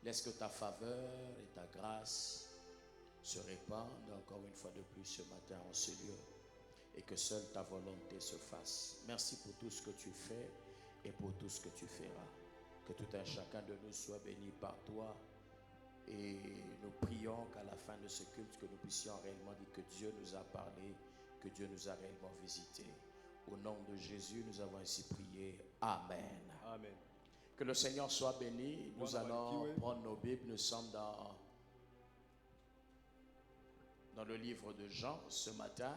Laisse que ta faveur et ta grâce se répandent encore une fois de plus ce matin en ce lieu et que seule ta volonté se fasse. Merci pour tout ce que tu fais et pour tout ce que tu feras. Que tout un chacun de nous soit béni par toi et nous prions qu'à la fin de ce culte que nous puissions réellement dire que Dieu nous a parlé, que Dieu nous a réellement visité. Au nom de Jésus, nous avons ainsi prié. Amen. Amen. Que le Seigneur soit béni. Nous allons prendre nos Bibles. Nous sommes dans le livre de Jean ce matin.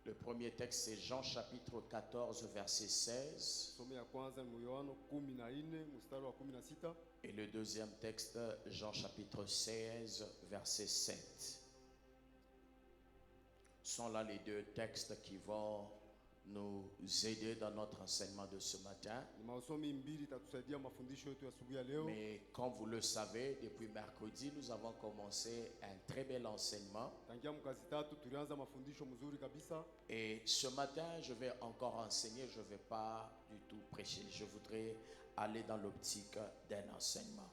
Le premier texte c'est Jean chapitre 14 verset 16. Et le deuxième texte Jean chapitre 16 verset 7. Sont là les deux textes qui vont nous aider dans notre enseignement de ce matin. Mais comme vous le savez, depuis mercredi, nous avons commencé un très bel enseignement. Et ce matin, je vais encore enseigner, je ne vais pas du tout prêcher. Je voudrais aller dans l'optique d'un enseignement.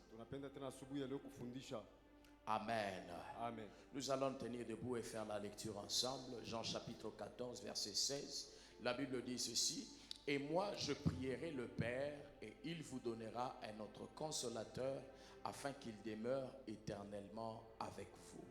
Amen. Amen. Nous allons tenir debout et faire la lecture ensemble. Jean chapitre 14, verset 16. La Bible dit ceci. Et moi, je prierai le Père et il vous donnera un autre consolateur afin qu'il demeure éternellement avec vous.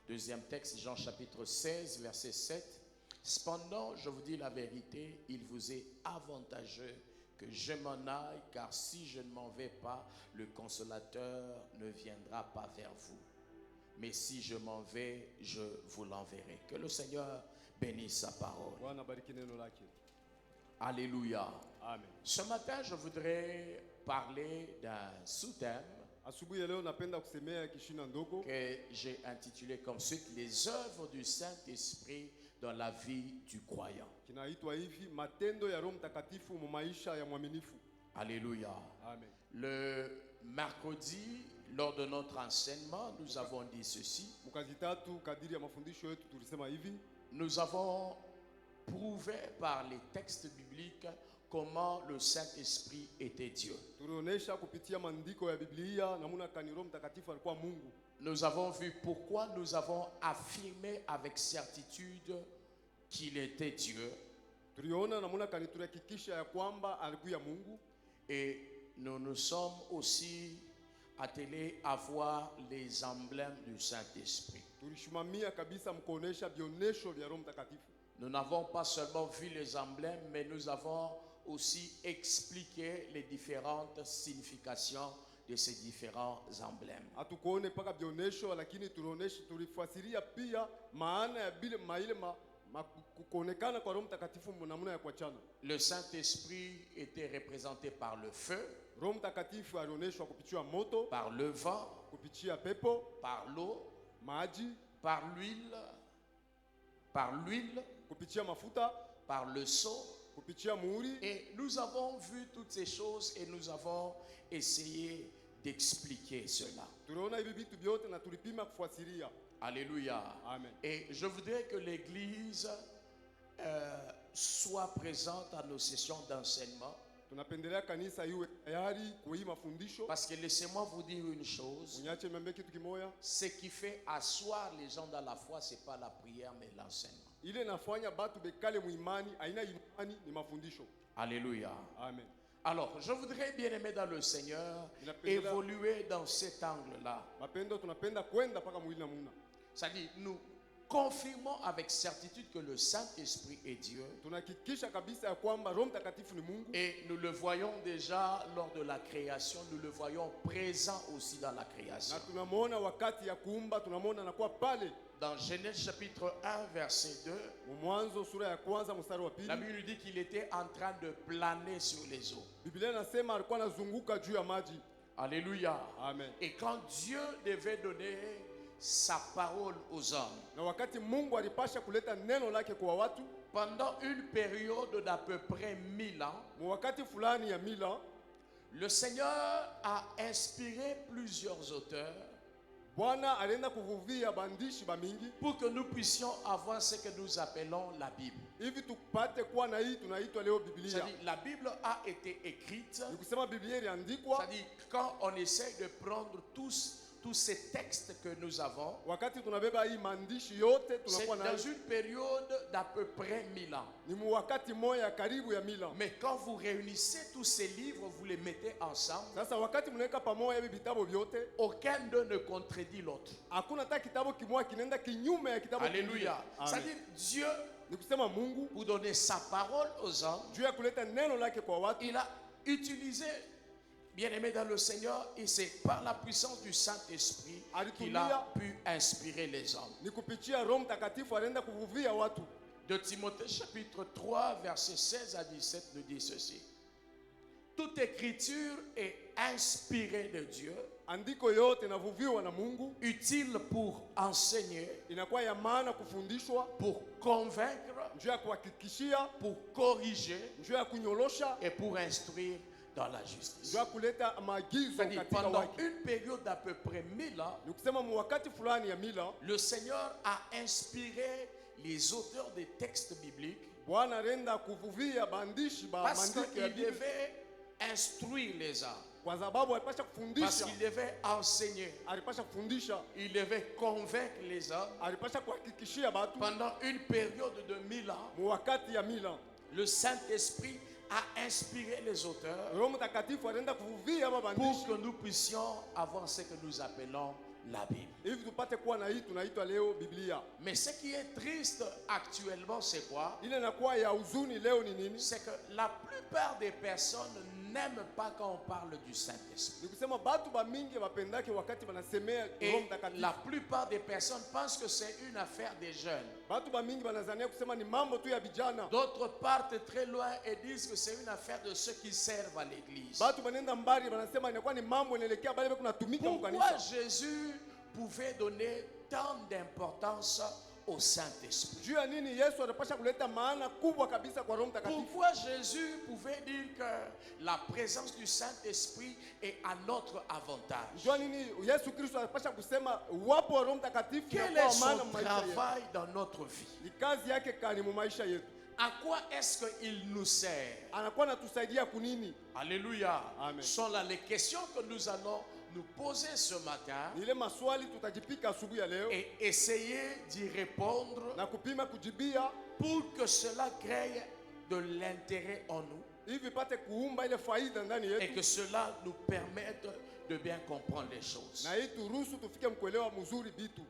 Deuxième texte, Jean chapitre 16, verset 7. Cependant, je vous dis la vérité, il vous est avantageux que je m'en aille, car si je ne m'en vais pas, le consolateur ne viendra pas vers vous. Mais si je m'en vais, je vous l'enverrai. Que le Seigneur bénisse sa parole. Alléluia. Amen. Ce matin, je voudrais parler d'un sous-thème que j'ai intitulé comme suite les œuvres du Saint-Esprit dans la vie du croyant. Alléluia. Amen. Le mercredi, lors de notre enseignement, nous avons dit ceci. Nous avons prouvé par les textes bibliques comment le Saint-Esprit était Dieu. Nous avons vu pourquoi nous avons affirmé avec certitude qu'il était Dieu. Et nous nous sommes aussi attelés à voir les emblèmes du Saint-Esprit. Nous n'avons pas seulement vu les emblèmes, mais nous avons aussi expliqué les différentes significations de ces différents emblèmes. Le Saint-Esprit était représenté par le feu, par le vent, par l'eau, par l'huile, par le sceau. Et nous avons vu toutes ces choses et nous avons essayé d'expliquer cela. Alléluia. Amen. Et je voudrais que l'Église soit présente à nos sessions d'enseignement. Parce que laissez-moi vous dire une chose. Ce qui fait asseoir les gens dans la foi, ce n'est pas la prière mais l'enseignement. Alléluia. Amen. Alors, je voudrais, bien aimé dans le Seigneur, évoluer dans cet angle-là. C'est-à-dire, nous confirmons avec certitude que le Saint-Esprit est Dieu. Et nous le voyons déjà lors de la création, nous le voyons présent aussi dans la création. Dans Genèse chapitre 1, verset 2, la Bible dit qu'il était en train de planer sur les eaux. Alléluia. Amen. Et quand Dieu devait donner sa parole aux hommes, pendant une période d'à peu près 1000 ans, le Seigneur a inspiré plusieurs auteurs Bwana alienda kuvuvia bandishi bamingi pour que nous puissions avoir ce que nous appelons la Bible. hivi tupate kuwa na hii tunaitwa leo Biblia. C'est-à-dire, la Bible a été écrite. Ni kusema Biblia iliandikwa C'est-à-dire, quand on essaye de prendre tous ces textes que nous avons, wakati tunabeba hii maandishi yote c'est tunakuwa na dans une période d'à peu près 1000 ans. ni wakati moja karibu ya 1000 ans. Mais quand vous réunissez tous ces livres, vous les mettez ensemble, Sasa wakati mnaweka pamoja hivi vitabu vyote, aucun d'eux ne contredit l'autre. hakuna hata kitabu kimoja kinaenda kinyume ya kitabu kingine. Alléluia. Amen. C'est-à-dire, Dieu, Ni kusema Mungu pour donner sa parole aux hommes, juu ya kuleta neno lake kwa watu, il a utilisé, bien aimé dans le Seigneur, et c'est par la puissance du Saint-Esprit qu'il a pu inspirer les hommes. ni kupitia Roho Mtakatifu alienda kuvuvia watu. De Timothée chapitre 3, versets 16 à 17 nous dit ceci. Toute écriture est inspirée de Dieu, Andiko yote inavuviwa na Mungu, utile pour enseigner, inakuwa ya maana kufundishwa, pour convaincre, juu ya kuhakikishia, pour corriger juu ya kunyolosha, et pour instruire dans la justice. juu ya kuleta maagizo C'est-à-dire, katika pendant wake. une période d'à peu près 1000 ans, Ni kusema wakati fulani ya 1000 ans, le Seigneur a inspiré les auteurs des textes bibliques Bwana alienda kuvuvia bandishi ba parce maandiko ya qu'il Biblia, devait instruire les hommes, kwa sababu alipasha parce kufundisha, qu'il devait enseigner, alipasha kufundisha, il devait convaincre les hommes. alipasha kuhakikishia watu. Pendant une période de 1000 ans, Wakati ya 1000 ans, le Saint-Esprit a inspiré les auteurs Roho Mtakatifu alienda kuvuvia aba pour bandishi que nous puissions avoir ce que nous appelons la Bible. hivi tupate kuwa na hii tunaitwa leo Biblia. Mais ce qui est triste actuellement, c'est quoi? Ile inakuwa ya huzuni leo ni nini? C'est que la plupart des personnes n'aiment pas quand on parle du Saint-Esprit. Ni kusema batu ba mingi bapendake wakati banasemea Roho Et Mtakatifu. la plupart des personnes pensent que c'est une affaire des jeunes. Batu ba mingi banazania kusema ni mambo tu ya vijana. D'autres partent très loin et disent que c'est une affaire de ceux qui servent à l'église. Batu banenda mbali banasema inakuwa ni mambo inaelekea bale kunatumika Pourquoi mkanisa. Jésus pouvait donner tant d'importance au Saint-Esprit? Juu ya nini Yesu anapasha kuleta maana kubwa kabisa kwa Roho Mtakatifu? Pourquoi Jésus pouvait dire que la présence du Saint-Esprit est à notre avantage? Juu ya nini Yesu Kristo anapasha kusema uwapo wa Roho Mtakatifu Quel kwa est maana son maisha yetu? travail dans notre vie? Ni kazi yake kani mu maisha yetu. À quoi est-ce qu'il nous sert? Anakuwa anatusaidia kunini? Alléluia. Amen. Ce sont là les questions que nous allons nous poser ce matin Ni ile maswali tutajipika asubuhi ya leo et essayer d'y répondre na kupima kujibia pour que cela crée de l'intérêt en nous hivi pate kuumba ile faida ndani et yetu que cela nous permette de bien comprendre les choses. na hii turuhusu tufike mkuelewa mzuri vitu.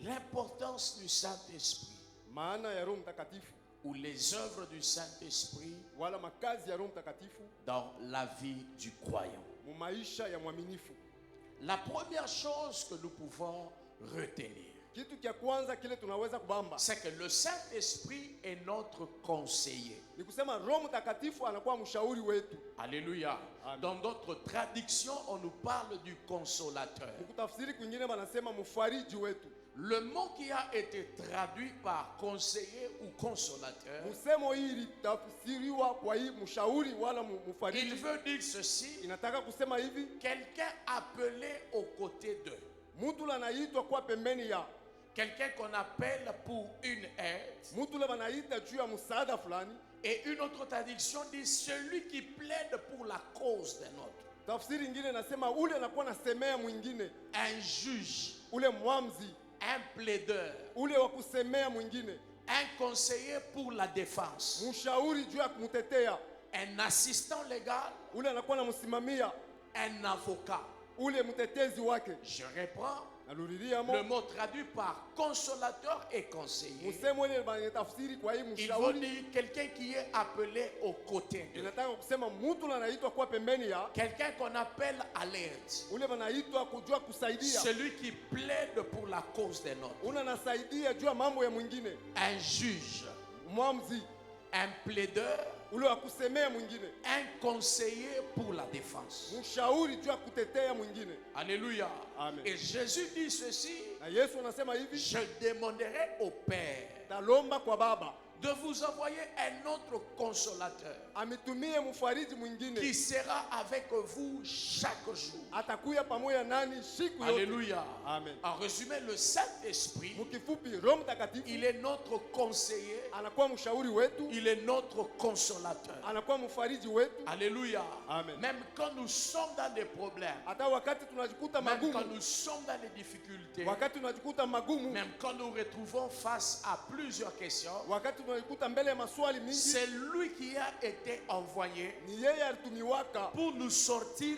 L'importance du Saint-Esprit Maana ya Roho Mtakatifu ou les œuvres du Saint-Esprit wala makazi ya Roho Mtakatifu dans la vie du croyant. mu maisha ya mwaminifu. La première chose que nous pouvons retenir, Kitu kia kwanza kile tunaweza kubamba c'est que le Saint-Esprit est notre conseiller. ni kusema Roho Mtakatifu anakuwa mshauri wetu. Alléluia. Amen. Dans notre traduction, on nous parle du consolateur. Mkutafsiri kwingine wanasema mfariji wetu. Le mot qui a été traduit par conseiller ou consolateur, Msemo hii ilitafsiriwa kwa hii mshauri wala il mfariji. veut dire ceci: Inataka kusema hivi, quelqu'un appelé aux côtés d'eux, mtu anaitwa kwa pembeni ya quelqu'un qu'on appelle pour une aide. mtu ule wanaita juu ya msaada fulani. Et une autre traduction dit celui qui plaide pour la cause d'un autre. Tafsiri ingine nasema ule anakuwa nasemea mwingine, Un juge, ule mwamzi, un plaideur, ule wa kusemea mwingine, un conseiller pour la défense, mshauri juu ya kumtetea, un assistant légal, ule anakuwa namsimamia, un avocat. ule mtetezi wake. Je reprends Narudilia le mo mot traduit par consolateur et conseiller. msemo ile banatafsiri kwa hii Il veut mshauri, dire quelqu'un qui est appelé aux côtés d'eux, inataka kusema mtu anaitwa kwa pembeni ya quelqu'un qu'on appelle à l'aide, ule wanaitwa kujua kusaidia, celui qui plaide pour la cause d'un autre, ule anasaidia juu ya mambo ya mwingine, un juge, mwamzi, un plaideur, ule wa kusemea mwingine, un conseiller pour la défense. mshauri juu ya kutetea mwingine. Alléluia. Amen. Et Jésus dit ceci: Na Yesu anasema hivi, je demanderai au Père talomba kwa Baba de vous envoyer un autre consolateur amitumie mfariji mwingine qui sera avec vous chaque jour. atakuya pamoja nani siku yote. Alléluia. Amen. En résumé, le Saint-Esprit, Mkifupi, Roho Mtakatifu il est notre conseiller, anakuwa mshauri wetu, il est notre consolateur. anakuwa mfariji wetu. Alléluia. Amen. Même quand nous sommes dans des problèmes, Hata wakati tunajikuta même quand magumu, nous sommes dans des difficultés, wakati tunajikuta magumu, même quand nous retrouvons face à plusieurs questions, wakati tunajikuta mbele ya maswali mingi, c'est lui qui a été envoyé ni yeye alitumiwaka pour nous sortir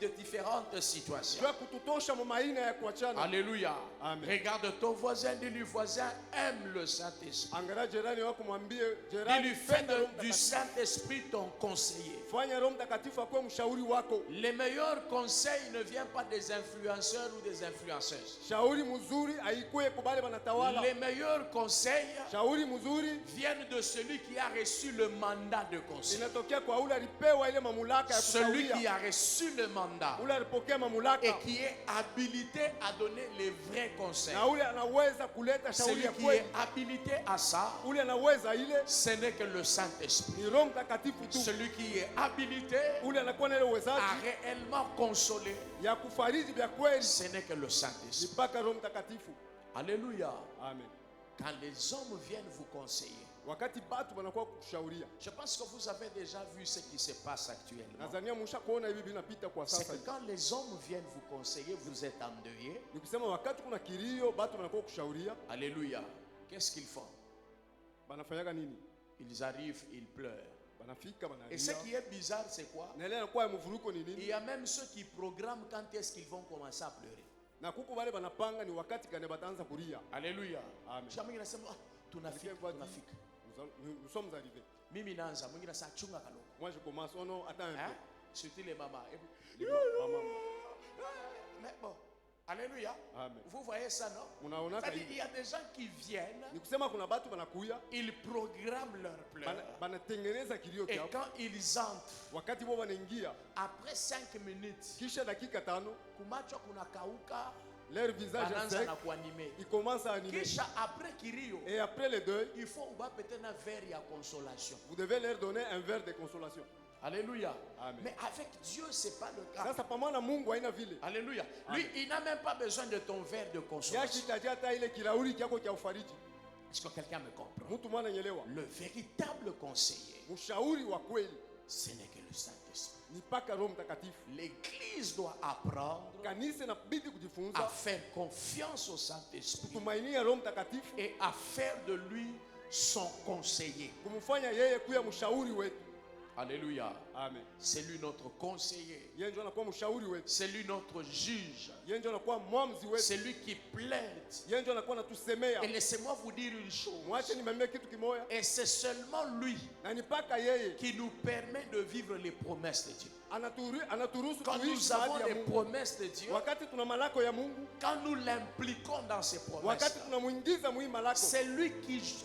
de différentes situations. jua kututosha mamaina ya kuachana. Alléluia. Amen. Regarde ton voisin, dis-lui voisin, aime le Saint-Esprit. Angalia jirani wako, mwambie Dis-lui, jirani, fais penda Roho du Mtakatifu. Saint-Esprit ton conseiller. Fanya Roho Mtakatifu akuwe mshauri wako. Les meilleurs conseils ne viennent pas des influenceurs ou des influenceuses. Shauri mzuri haikuwe kubale wanatawala. Les meilleurs conseils Shauri mzuri viennent de celui qui a reçu le mandat de conseil. inatokea kwa ule alipewa ile mamlaka ya Celui qui kushauria, a reçu le mandat ule alipokea mamlaka et qui est habilité à donner les vrais conseils. na ule anaweza kuleta shauri Celui ya qui kweli, est habilité à ça, ule anaweza ile ce n'est que le Saint-Esprit. ni Roho Mtakatifu tu. Celui qui est habilité Ule anakuwa na ile à uwezaji réellement consoler, ya kufariji vya kweli ce n'est que le ni Saint-Esprit. mpaka Roho Mtakatifu. Alléluia. Amen. Quand les hommes viennent vous conseiller, Wakati batu wanakuwa kushauria, je pense que vous avez déjà vu ce qui se passe actuellement. nadhania musha kuona hivi vinapita kwa C'est sasa. que quand les hommes viennent vous conseiller, vous êtes endeuillé. Nikisema wakati kuna kilio, batu wanakuwa kushauria, Alléluia. Qu'est-ce qu'ils font? banafanyaga nini? Ils arrivent, ils pleurent. Banafika Et ce banalia. qui est bizarre, c'est quoi? Na ile inakuwa ya mvuruko ni Il nini? y a même ceux qui programment quand est-ce qu'ils vont commencer à pleurer. Na kuko wale banapanga ni wakati gani bataanza kulia. Alléluia. Amen. Mwingine anasema tunafika, tunafika. Nous sommes arrivés. Mimi naanza, mwingine anasema chunga kaloko. Moi je commence. Oh non, attends un Hein? peu. Surtout les mamans. Et puis, Maman. mais bon, alléluia. Amen. Vous voyez ça, non? Munaona C'est-à-dire, hivi. il y a des gens qui viennent, Ni kusema kuna batu banakuya, ils programment leurs pleurs. banatengeneza kilio Et kyao. quand ils entrent, Wakati wao wanaingia, après 5 minutes, kisha dakika 5, kumacho kuna kauka, leur visage est anaanza sec, na kuanime. ils commencent à animer. Kisha après kilio, Et après le deuil, il faut peut-être un verre ya consolation. vous devez leur donner un verre de consolation. Alléluia. Amen. Mais avec Dieu, c'est pas le cas. Sasa pamoja na Mungu haina vile. Alléluia. Lui, il n'a même pas besoin de ton verre de consolation. Yashitaji hata ile kilauri kyako cha ufariji. Est-ce que quelqu'un me comprend? Mtu mwana nyelewa. Le véritable conseiller, Mshauri wa kweli ce n'est que le Saint-Esprit. ni paka Roho Mtakatifu. L'Église doit apprendre Kanisa inabidi à kujifunza faire confiance au Saint-Esprit kutumainia Roho Mtakatifu, et à faire de lui son conseiller. kumfanya yeye kuya mshauri wetu. Alléluia. Amen. C'est lui notre conseiller. Yeye ndio anakuwa mshauri wetu. C'est lui notre juge. Yeye ndio anakuwa mwamuzi wetu. C'est lui qui plaide. Yeye ndio anakuwa anatusemea. Et laissez-moi vous dire une chose. Mwache nimwambie kitu kimoja. Et c'est seulement lui Na ni paka yeye qui nous permet de vivre les promesses de Dieu. anaturuhusu Quand kuishi nous avons ahadi ya les Mungu. promesses de Dieu, Wakati tuna malako ya Mungu, quand nous l'impliquons dans ces promesses, wakati tunamuingiza mwi malako, c'est lui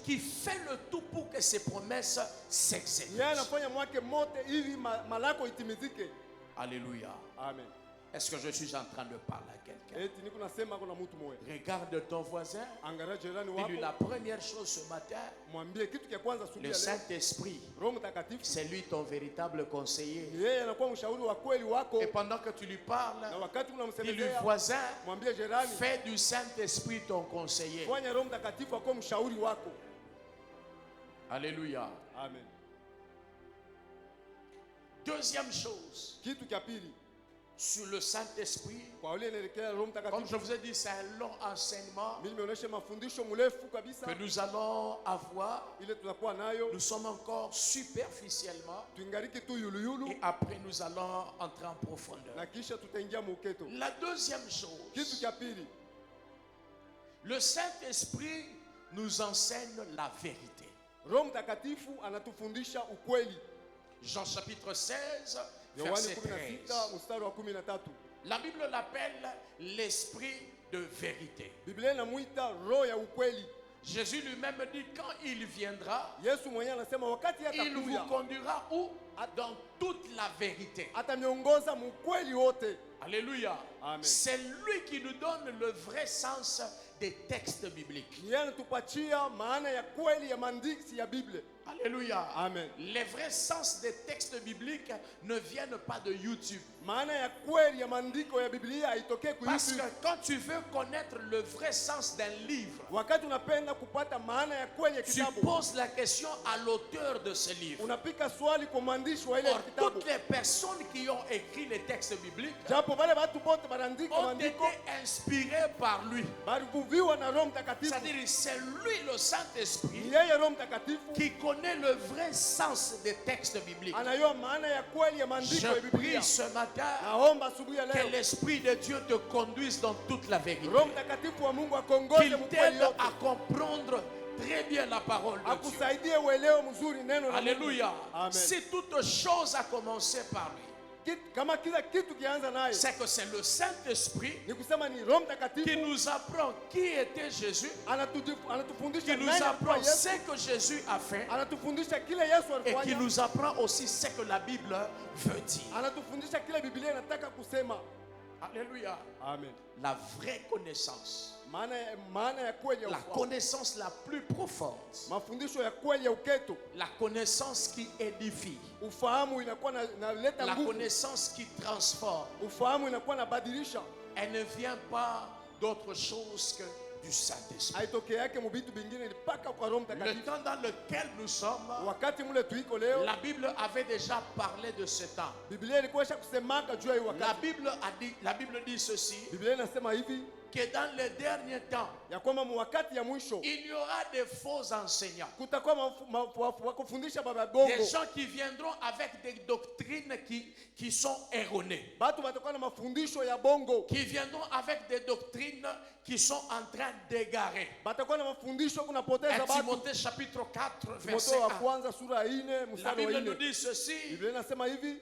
qui fait le tout pour que ces promesses s'exécutent. yeye anafanya mwake mote ili malako itimizike. Alléluia. Amen. Est-ce que je suis en train de parler à quelqu'un? Eti niko nasema kuna mtu mmoja. Regarde ton voisin. Angalia jirani Dis-lui la wako, première chose ce matin, mwambie kitu cha kwanza asubuhi le ya leo. Saint-Esprit, Roho Mtakatifu c'est lui ton véritable conseiller. yeye anakuwa mshauri wa kweli wako, Et pendant que tu lui parles, na wakati dis-lui unamsemezea voisin, mwambie jirani, fais du Saint-Esprit ton conseiller. fanya Roho Mtakatifu akuwe mshauri wako. Alléluia. Amen. Deuxième chose, Kitu cha pili, sur le Saint-Esprit, kwa ule inaelekea Roho comme Mtakatifu, je vous ai dit, c'est un long enseignement mimi nimeonyesha mafundisho mrefu kabisa que nous allons avoir. ile tutakuwa nayo, Nous sommes encore superficiellement tuingariki tu yuluyulu et après nous allons entrer en profondeur. na kisha tutaingia muuketo. La deuxième Kitu chose, cha pili, le Saint-Esprit nous enseigne la vérité. Roho Mtakatifu anatufundisha ukweli. Jean chapitre 16, Yohani verset 16 13. mstari wa 13. La Bible l'appelle l'esprit de vérité. Biblia inamuita roho ya ukweli. Jésus lui-même dit quand il viendra, Yesu mwenyewe anasema wakati il vous atakuja conduira où? Dans toute la vérité. ataniongoza mukweli wote. Alléluia. Amen. C'est lui qui nous donne le vrai sens des textes bibliques. Yeye anatupatia maana ya kweli ya maandishi ya Biblia. Alléluia. Amen. Les vrais sens des textes bibliques ne viennent pas de YouTube. Maana ya kweli ya maandiko ya Biblia haitokee kwa Parce que YouTube. quand tu veux connaître le vrai sens d'un livre, Wakati unapenda kupata maana ya kweli ya tu kitabu, poses la question à l'auteur de ce livre. unapika swali kwa mwandishi wa ile Or, kitabu. toutes les personnes qui ont écrit les textes bibliques Japo wale watu wote wanaandika ont maandiko été inspirés par lui. balivuviwa na Roho Mtakatifu. C'est-à-dire, c'est lui, le Ni Saint-Esprit, yeye Roho Mtakatifu qui connaît le vrai sens des textes bibliques. anayua maana ya kweli ya maandiko ya Je Biblia. prie ce matin Naomba asubuhi ya que leo l'Esprit de Dieu te conduise dans toute la vérité. Roho Mtakatifu wa Mungu akongoze Qu'il mkweli t'aide yote, à comprendre très bien la parole de Dieu. akusaidie uelewe mzuri neno la Mungu. Alléluia. Amen. Si toute chose a commencé par lui, Kama kila kitu kianza naye, c'est que c'est le Saint-Esprit ni kusema ni Roho qui Mtakatifu nous apprend qui était Jésus, anatufundisha qui nous nani apprend alikuwa Yesu, ce que Jésus a fait anatufundisha kile Yesu et qui alifanya, nous apprend aussi ce que la Bible veut dire. anatufundisha kile Biblia inataka kusema. Alléluia. Amen. La vraie connaissance, Maana ya kweli ya la ufahamu. connaissance la plus profonde, Mafundisho ya kweli ya uketo, la connaissance qui édifie, ufahamu inakuwa naleta la nguvu, connaissance qui transforme, ufahamu inakuwa nabadilisha, elle ne vient pas d'autre chose que du Saint-Esprit. haitoke yake mubitu bingine mpaka kwa Roho Le Mtakatifu. temps dans lequel nous sommes, Wakati mule tuiko leo, la Bible avait déjà parlé de ce temps. Biblia ilikuwa isha kusemaka juu ya hii La wakati. Bible dit ceci, Biblia inasema hivi que dans les derniers temps, ya kwamba wakati ya mwisho il y aura des faux enseignants. kutakuwa wakufundisha baba bongo, Des gens qui viendront avec des doctrines qui sont erronées. batu batakuwa na mafundisho ya bongo, Qui viendront avec des doctrines qui sont en train d'égarer. batakuwa na mafundisho kunapoteza 1 batu. Timothée chapitre 4, verset Timotheo wa 1. kwanza sura 4 La mstari wa Bible nous 4. dit ceci, Biblia inasema hivi,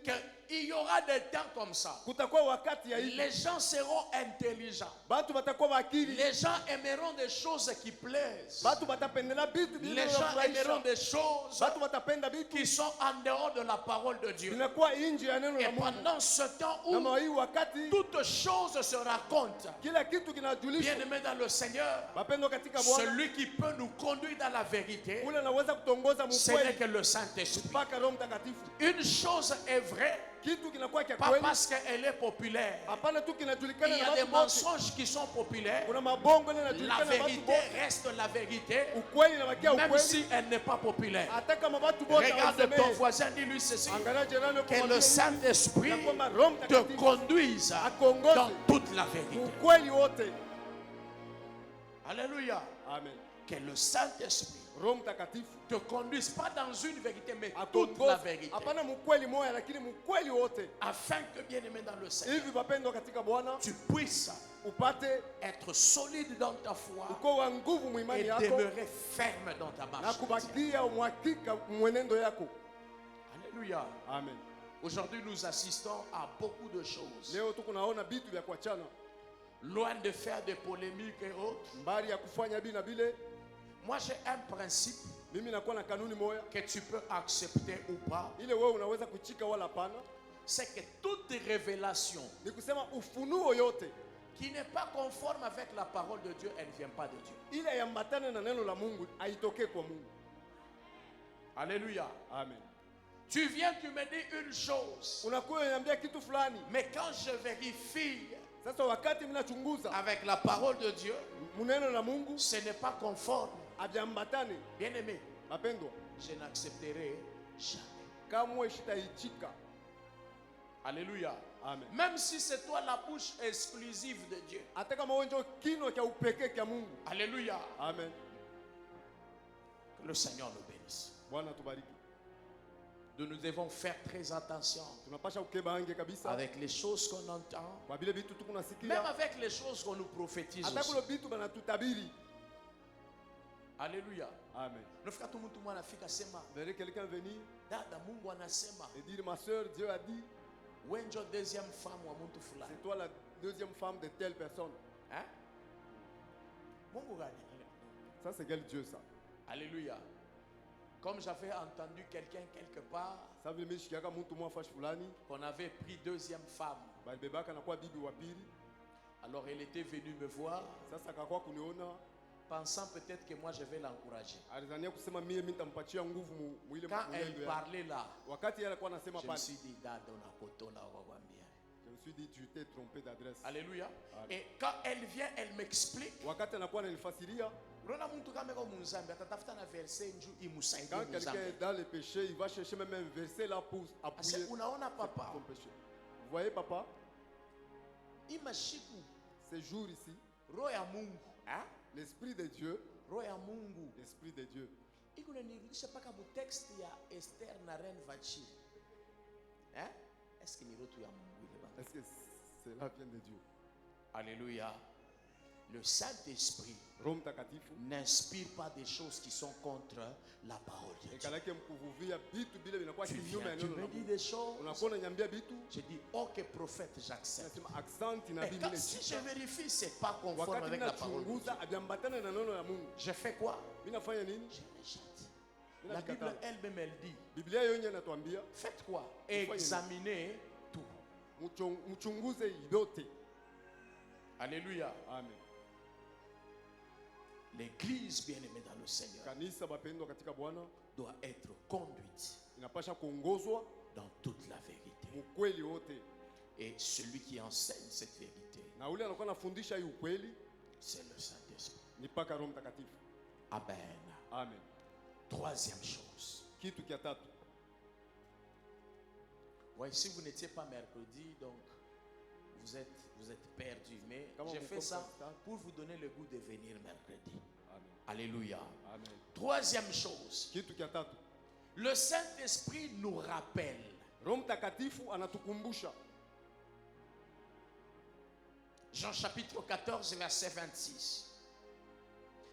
qu'il y aura des temps comme ça. kutakuwa wakati ya hivi, Les gens seront intelligents. batu batakuwa wakili, Les gens aimeront des choses qui plaisent. batu batapendela bitu Les gens aimeront des choses batu batapenda bitu qui sont en dehors de la parole de Dieu. vinakuwa nje ya neno Et la Mungu. pendant ce temps Kama où hii wakati toutes choses se racontent, kila kitu kinajulishwa, bien-aimé dans le Seigneur, mapendo katika Bwana, celui qui peut nous conduire dans la vérité, ule anaweza kutongoza ce n'est mkweli que le Saint-Esprit. mpaka Roho Mtakatifu. Une chose est vraie, Kitu kinakuwa kia pas kweli, parce qu'elle est populaire. hapana tu Il kinajulikana y na a des watu wote. mensonges qui sont populaires. Kuna mabongo ile La inajulikana na watu vérité wote, reste la vérité, ukweli inabakia même ukweli, si elle n'est pas populaire. hata kama watu wote Regarde ton hawasemei. voisin, dis-lui ceci, Angalia jirani yako, que le mwambie Saint-Esprit ya kwamba Roho te Mtakatifu conduise akongoze dans toute la vérité. ukweli wote. Alléluia. Amen. Que le Saint-Esprit Roho Mtakatifu te conduise pas dans une vérité, mais toute la akongoze, vérité. hapana mkweli moya, lakini mkweli wote, Afin que, bien aimé dans le Seigneur, hivi wapendwa katika Bwana, tu puisses upate être solide dans ta foi uko wa nguvu et mwimani yako demeurer ferme dans ta na marche. kubakia umwakika mwenendo yako. Alléluia. Amen. Aujourd'hui, nous assistons à beaucoup de choses. Leo tuko naona vitu vya kuachana, Loin de faire des polémiques et autres, mbali ya kufanya bi na bile. moi j'ai un principe Mimi nakuwa na kanuni moya, que tu peux accepter ou pas. ile wewe unaweza kuchika wala pana, C'est que toute révélation ni kusema ufunuo yote qui n'est pas conforme avec la parole de Dieu, elle ne vient pas de Dieu. ile yambatane na neno la Mungu haitokee kwa Mungu. Alléluia. Amen. Tu viens, tu me dis une chose, Unakuwa unaniambia kitu fulani, mais quand je vérifie sasa wakati mimi nachunguza avec la parole de Dieu, muneno la Mungu ce n'est pas conforme. abyambatane, Bien-aimé, mapendwa, je n'accepterai jamais. kamwe shitaichika. Alléluia. Amen. Même si c'est toi la bouche exclusive de Dieu. Hata kama wewe ndio kino cha upekee cha Mungu. Alléluia. Amen. Que le Seigneur nous bénisse. Bwana tubariki. Nous devons faire très attention Tunapasha ukebange kabisa avec les choses qu'on entend, kwa vile vitu tuko même nasikia, avec les choses qu'on nous prophétise hata aussi. kulo vitu banatutabiri. Alléluia. Amen. Nafika tu mtu anafika sema, Verrez quelqu'un venir dada Mungu anasema, et dire, ma soeur, Dieu a dit, wewe ndio deuxième femme wa mtu fulani. c'est toi la deuxième femme de telle personne. Hein? Mungu gani? Ça c'est quel Dieu ça? Alléluia. Comme j'avais entendu quelqu'un quelque part Ça veut dire que mtu mwa fash fulani qu'on avait pris deuxième femme. balibebaka na kwa bibi wa pili. Alors elle était venue me voir, Sasa akakuwa kuniona, pensant peut-être que moi je vais l'encourager. alizania kusema mimi nitampatia nguvu mwile Quand elle mwendo yake. parlait là, Wakati yeye alikuwa anasema je me pale, suis dit, dada unakotona wakwambia. je me suis dit tu t'es trompé d'adresse. Alléluia. Amen. Et quand elle vient, elle m'explique. Wakati anakuwa ananifasiria, Unaona mtu kama yuko munzambi atatafuta na verset njoo imsaidie quand quelqu'un munzambi. est dans le péché, il va chercher même un verset là pour Asa appuyer unaona papa, son péché. Vous voyez papa, imashiku ces jours ici, roho ya Mungu, hein? l'esprit de Dieu, Roho ya Mungu l'esprit de Dieu. iko nirudisha paka mu text ya Esther na reine Vashti. Hein? Est-ce que ni roho ya Mungu ile bana? Est-ce que cela vient de Dieu? Alléluia. Le Saint-Esprit Roho Mtakatifu n'inspire pas des choses qui sont contre la parole de Dieu. ekalaki mkuvuvia vitu bila vinakuwa Tu kinyume viens, ya tu neno la me dis Mungu. des choses. Unakuwa unaniambia vitu, Je dis, ok prophète, j'accepte. nasema accent Mais nabii quand, mimi si je nechika. vérifie, c'est pas conforme Wakati avec la parole de Dieu. ninachunguza abiambatana na neno la Mungu, Je fais quoi? mimi nafanya nini? Je rejette. Mimi La Bible nakikataa. elle-même, elle dit, Biblia yenyewe inatuambia faites quoi? Faites quoi? Examinez tout. mchunguze yote. Alléluia. Amen. L'église bien-aimée dans le Seigneur Kanisa bapendwa katika Bwana doit être conduite inapasha kuongozwa dans toute la vérité. ukweli wote, Et celui qui enseigne cette vérité, na ule anakuwa anafundisha hii ukweli c'est le Saint-Esprit. ni paka Roho Mtakatifu. Amen. Amen. Troisième chose. Kitu kia tatu, Ouais, si vous n'étiez pas mercredi, donc vous êtes perdu. Mais Comment j'ai vous fait ça comprenez ça? pour vous donner le goût de venir mercredi. Amen. Alléluia. Amen. Troisième chose. Kitu kia tatu, Le Saint-Esprit nous rappelle. Roho Mtakatifu anatukumbusha. Jean chapitre 14, verset 26.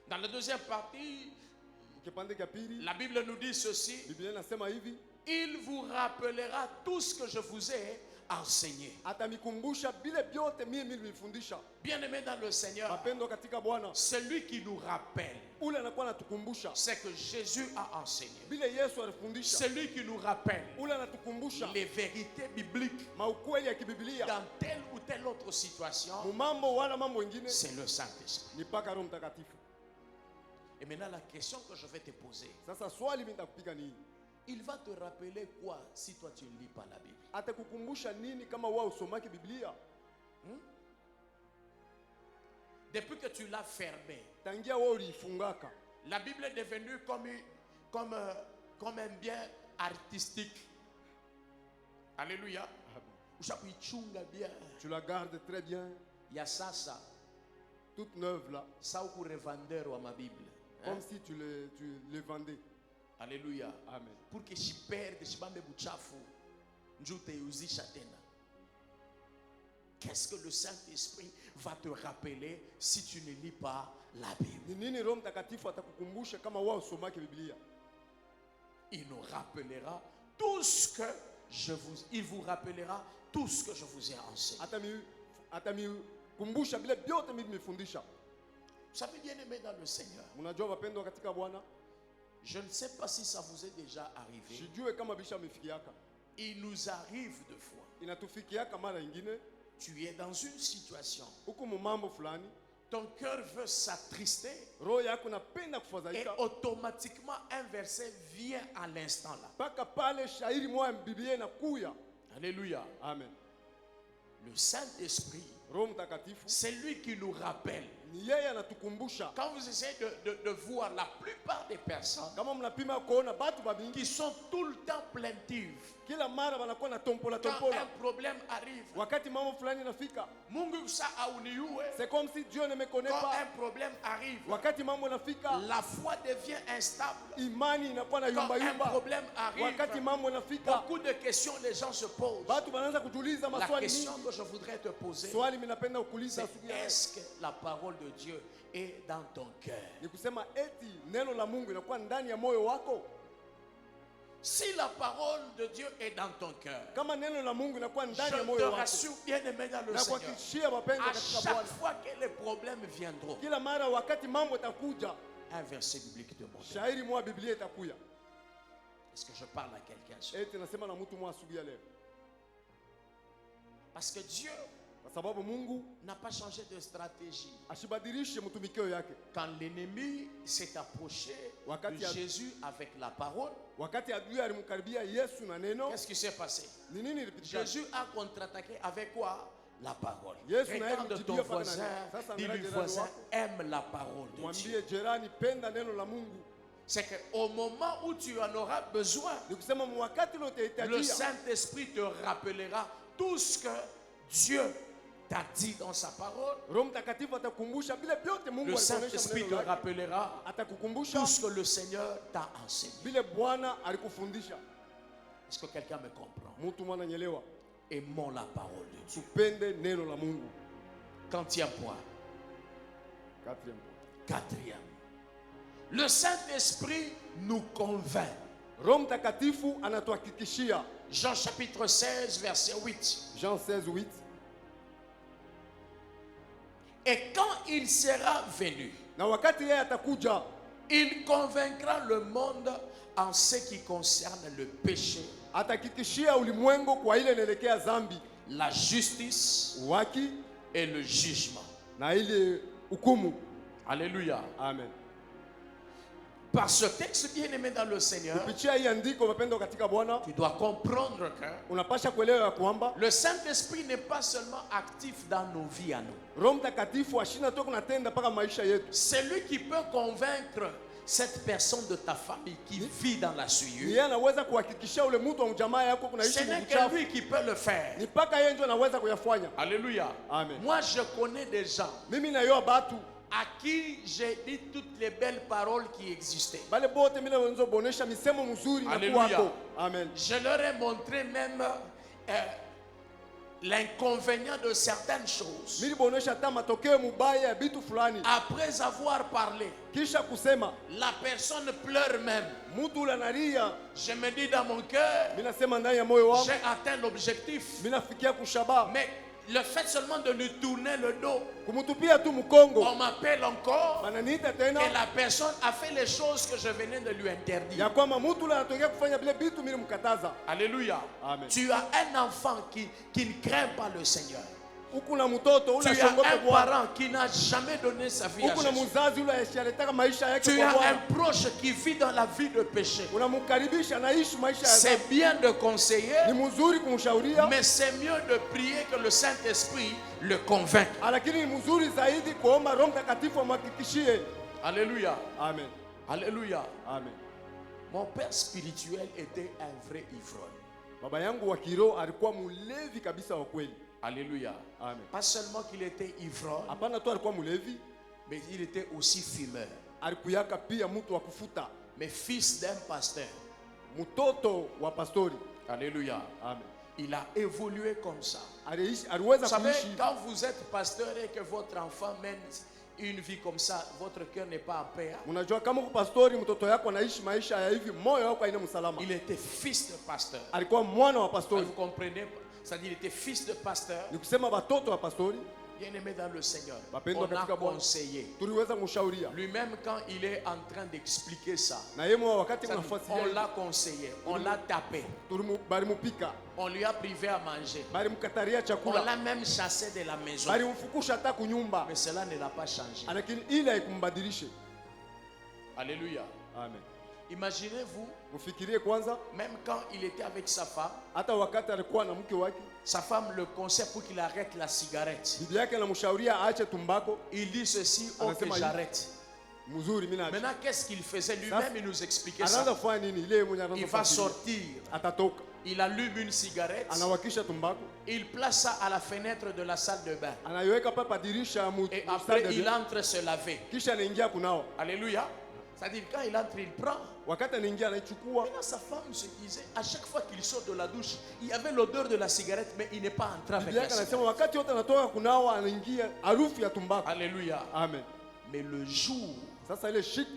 Dans la deuxième partie, Kipande kia pili, la Bible nous dit ceci. Biblia inasema hivi, Il vous rappellera tout ce que je vous ai enseigné. atamikumbusha bile byote mimi nilimfundisha. Bien-aimé dans le Seigneur, Mapendo katika Bwana, celui qui nous rappelle ule anakuwa anatukumbusha ce que Jésus a enseigné. bile Yesu alifundisha, Celui qui nous rappelle ule anatukumbusha les vérités bibliques maukweli ya kibiblia dans telle ou telle autre situation, mumambo wala mambo wengine, c'est le Saint-Esprit. ni paka Roho Mtakatifu. Et maintenant, la question que je vais te poser, Sasa swali mimi nitakupiga nini? il va te rappeler quoi si toi tu ne lis pas la Bible? Atakukumbusha nini kama wewe usomaki Biblia? Depuis que tu l'as fermé, Tangia wewe uliifungaka, la Bible est devenue comme un bien artistique. Alléluia. Ushakuichunga bien. tu la gardes très bien, Ya sasa, toute neuve là, sa uku revendeur wa mabible. comme si tu les vendais. Alléluia. Amen. Pour que shiperde shibambe buchafu njute uzisha tena. Qu'est-ce que le Saint-Esprit va te rappeler si tu ne lis pas la Bible? Ni nini Roho Mtakatifu atakukumbusha kama wewe usomaki Biblia? Il nous rappellera tout ce que il vous rappellera tout ce que je vous ai enseigné. Atamikumbusha bile byote mimi nimefundisha. Vous savez, bien aimé dans le Seigneur, Mnajua wapendwa katika Bwana, je ne sais pas si ça vous est déjà arrivé. sijue kama bisha amefikiaka. Il nous arrive de fois. Inatufikiaka mara ingine Tu es dans une situation, huku mumambo fulani, ton cœur veut s'attrister roho yako napenda et kufadhaika, automatiquement un verset vient à l'instant là. mpaka pale shairi moja Biblia inakuya. Alléluia. Amen. Le Saint-Esprit, Roho Mtakatifu c'est lui qui nous rappelle. ni yeye anatukumbusha. Quand vous essayez de voir la plupart des personnes Kama mnapima kuona batu babingi qui sont tout le temps plaintives, kila mara wanakuwa na tompola quand tompola, un problème arrive, wakati mambo fulani inafika, Mungu sa auniue. c'est comme si Dieu ne me connaît Quand pas. un problème arrive, Wakati mambo inafika, la foi devient instable. imani inakuwa na Quand yumba un yumba. problème arrive, Wakati mambo inafika, beaucoup de questions les gens se posent. batu wanaanza kujiuliza La maswali question mingi. que je voudrais te poser, Swali mimi napenda kuuliza c'est asubuhi ya leo. est-ce que la parole de Dieu est dans ton cœur? Ni kusema eti neno la Mungu inakuwa ndani ya moyo wako. Si la parole de Dieu est dans ton cœur, Kama neno la Mungu inakuwa ndani je ya te moyo wako, rassure, bien aimé dans le na Seigneur, kuhakikishia wapendwa à katika chaque Bwana, fois que les problèmes viendront, kila mara wakati mambo itakuja, un verset biblique te montre. shairi moja Biblia itakuya. Est-ce que je parle à quelqu'un? Eti nasema na mtu mwa asubuhi ya leo. Parce que Dieu, sababu Mungu n'a pas changé de stratégie. ashibadilishe mtumikio yake. Quand l'ennemi s'est approché Wakati de Jésus avec la parole, Wakati adui alimkaribia Yesu na neno, qu'est-ce qui s'est passé? ni nini ilipitikana? Jésus a contre-attaqué avec quoi? La parole. Yesu naye Regarde ton alimjibia paka voisin, nani? Sasa dis-lui angalia voisin, jirani wako. aime la parole de Dieu. Mwambie jirani, penda neno la Mungu. C'est qu'au moment où tu en auras besoin, Ni kusema wakati le unaohitajia, Saint-Esprit te rappellera tout ce que Dieu t'a dit dans sa parole. Roho Mtakatifu atakukumbusha vile vyote Mungu Le alikuonesha Saint-Esprit te maneno yake. rappellera Atakukumbusha tout ce que le Seigneur t'a enseigné. vile Bwana alikufundisha. Est-ce que quelqu'un me comprend? Mtu mwana nyelewa, Aimons la parole de Dieu. tupende neno la Mungu. Quatrième point. 4e. Quatrième. Le Saint-Esprit nous convainc. Roho Mtakatifu anatuhakikishia. Jean chapitre 16, verset 8. Jean 16:8. Et quand il sera venu, Na wakati yeye atakuja, il convaincra le monde en ce qui concerne le péché, atahakikishia ulimwengu kwa ile inaelekea dhambi, la justice haki et le jugement. na ile hukumu. Alléluia. Amen. Par ce texte bien-aimé dans le Seigneur, Kupitia hii andiko mapendo katika Bwana, tu dois comprendre que unapasha kuelewa ya kwamba le Saint-Esprit n'est pas seulement actif dans nos vies à nous. Roho Mtakatifu ashina toka natenda mpaka maisha yetu. C'est lui qui peut convaincre cette personne de ta famille qui vit dans la Ni souillure. yeye anaweza kuhakikishia ule mtu wa mjamaa yako kunaishi Ce n'est que mchafu. lui qui peut le faire. Ni mpaka yeye ndio anaweza kuyafanya. Alléluia. Amen. Moi, je connais des gens Mimi nayoa batu à qui j'ai dit toutes les belles paroles qui existaient. bale bote mimi nawenzo bonesha misemo mzuri na Alléluia. kuwako. Amen. Je leur ai montré même l'inconvénient de certaines choses. Mimi bonesha hata matokeo mubaya ya bitu fulani. Après avoir parlé, Kisha kusema la personne pleure même. mtu ule analia, Je me dis dans mon cœur, mimi nasema ndani ya moyo wangu, j'ai atteint l'objectif. mimi nafikia kushaba. Mais le fait seulement de nous tourner le dos, Kumutupia tu mkongo. on m'appelle encore Bananiita tena que la personne a fait les choses que je venais de lui interdire. ya kwamba mtu ule anatokea kufanya vile bitu mimi mkataza. Alléluia. Amen. Tu as un enfant qui ne craint pas le Seigneur. Huku na mtoto ule Tu as ashongope un Bwana. parent qui n'a jamais donné sa vie à Huku na Jésus. mzazi ule ashaletaka maisha yake Tu kwa as Bwana. un proche qui vit dans la vie de péché. Unamkaribisha anaishi maisha ya C'est dhambi. bien de conseiller, Ni mzuri kumshauria, mais c'est mieux de prier que le Saint-Esprit le convainque. lakini ni mzuri zaidi kuomba Roho Mtakatifu amhakikishie. Alléluia. Amen. Alléluia. Amen. Mon père spirituel était un vrai ivrogne. Baba yangu wa kiroho alikuwa mulevi kabisa wa kweli. Alléluia. Amen. Pas seulement qu'il était ivrogne, Hapana tu alikuwa mulevi, mais il était aussi fumeur. alikuyaka pia mtu wa kufuta, Mais fils d'un pasteur. mtoto wa pastori. Alléluia. Amen. Il a évolué comme ça. Aliweza Vous savez, kuishi. quand vous êtes pasteur et que votre enfant mène une vie comme ça, votre cœur n'est pas en paix. Unajua kama uko pastori mtoto yako anaishi maisha ya hivi, moyo wako haina msalama. Il était fils de pasteur. Alikuwa mwana wa pastori. Vous comprenez? C'est-à-dire il était fils de pasteur, Ni kusema watoto wa pastori bien-aimé dans le Seigneur. Wapendwa On a katika Bwana. conseillé. tuliweza kumshauria. Lui-même, quand il est en train d'expliquer ça, Na yeye mwa wakati ça dit, on mnafuatilia l'a conseillé, on l'a tapé, balimupika, on lui a privé à manger, balimkataria on chakula, l'a même chassé de la maison. balimfukusha hata kunyumba, Mais cela ne l'a pas changé. lakini ile haikumbadilishe. Alléluia. Amen. Imaginez-vous, Mfikirie kwanza, même quand il était avec sa femme, hata wakati alikuwa na mke wake, sa femme le conseille pour qu'il arrête la cigarette. bibi yake anamshauria aache tumbako. Il dit ceci, oh que Anasema hivi. j'arrête. Mzuri, mimi naacha. Maintenant, qu'est-ce qu'il faisait? Lui-même, il nous expliquait Anaanza ça. kufanya nini? Ile mwenye Il anaanza va kufuatilia. sortir, Atatoka, il allume une cigarette, anawakisha tumbako, il place ça à la fenêtre de la salle de bain. anaiweka papa dirisha mu Et salle après, de il bain, entre se laver. kisha anaingia kunao. Alléluia. C'est-à-dire, quand il entre, il prend. Wakati anaingia anaichukua. Maintenant, sa femme se disait, à chaque fois qu'il sort de la douche, il y avait l'odeur de la cigarette, mais il n'est pas entré avec Bibi la yake cigarette. anasema wakati wote anatoka kunawa anaingia harufu ya tumbako. Alléluia. Amen. Mais le jour Sasa ile shiku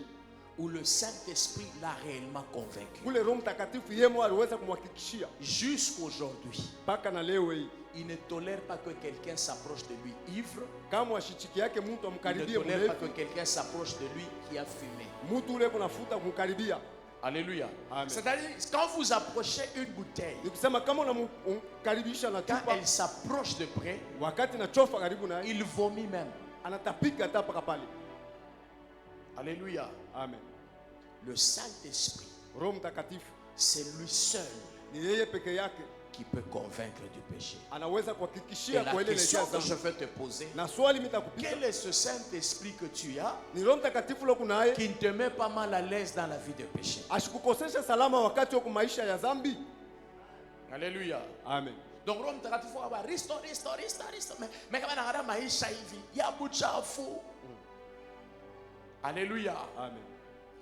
où le Saint-Esprit l'a réellement convaincu, kule Roho Mtakatifu yemo aliweza kumhakikishia jusqu'aujourd'hui, mpaka na leo hii, il ne tolère pas que quelqu'un s'approche de lui ivre. kama ashitiki yake mtu Il ne amkaribie tolère pas que mlevi, quelqu'un s'approche de lui qui a fumé. mtu ule kunafuta kumkaribia. Alléluia. Amen. C'est-à-dire, quand vous approchez une bouteille, Ni kusema kama unamkaribisha na quand chupa, elle s'approche de près, wakati na chofa karibu naye, il vomit même. anatapika hata paka pale. Alléluia. Amen. Le Saint-Esprit, Roho Mtakatifu c'est lui seul ni yeye peke yake qui peut convaincre du péché. anaweza Et kuhakikishia la kwa ile question inatia que je dhambi. veux te poser, Na swali mitakupiga, quel est ce Saint-Esprit que tu as ni Roho Mtakatifu leo kunaye qui ne te met pas mal à l'aise dans la vie de péché? ashikukosesha salama wakati wa maisha ya dhambi. Alléluia. Amen. Donc Roho Mtakatifu hapa restore. Mais kama naangalia maisha hivi ya buchafu. Alléluia. Amen.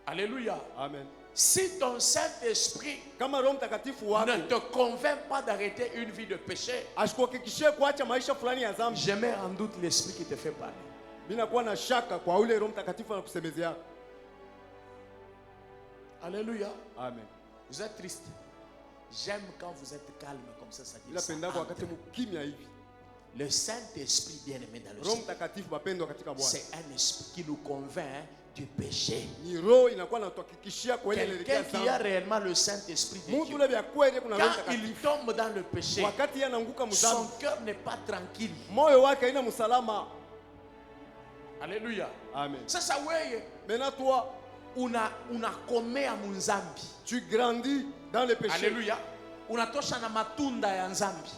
Alléluia. Amen. Si ton Saint-Esprit Kama Roho Mtakatifu wako ne te convainc pas d'arrêter une vie de péché, ashikuhakikishie kuacha maisha fulani ya dhambi, je mets en doute l'Esprit qui te fait parler. mimi nakuwa na shaka kwa ule Roho Mtakatifu anakusemezea. Alléluia. Amen. Vous êtes triste. J'aime quand vous êtes calme comme ça dit Ila ça pendako entre. wakati mkimya hivi. Le Saint-Esprit bien-aimé dans le Roho Seigneur, Mtakatifu mapendo katika Bwana. c'est un esprit qui nous convainc du péché. Ni roho inakuwa inatuhakikishia kwa ile Quelqu'un inaelekea qui a dhambi. réellement le Saint-Esprit de Mtu Dieu, ule vya kweli kuna Roho quand il Mtakatifu. tombe dans le péché, Wakati yeye anaanguka son mdhambi, cœur n'est pas tranquille. moyo wake haina msalama. Alléluia. Amen. Sasa wewe Maintenant toi, unakomea munzambi. tu grandis dans le péché. Alléluia. Unatosha na matunda ya nzambi.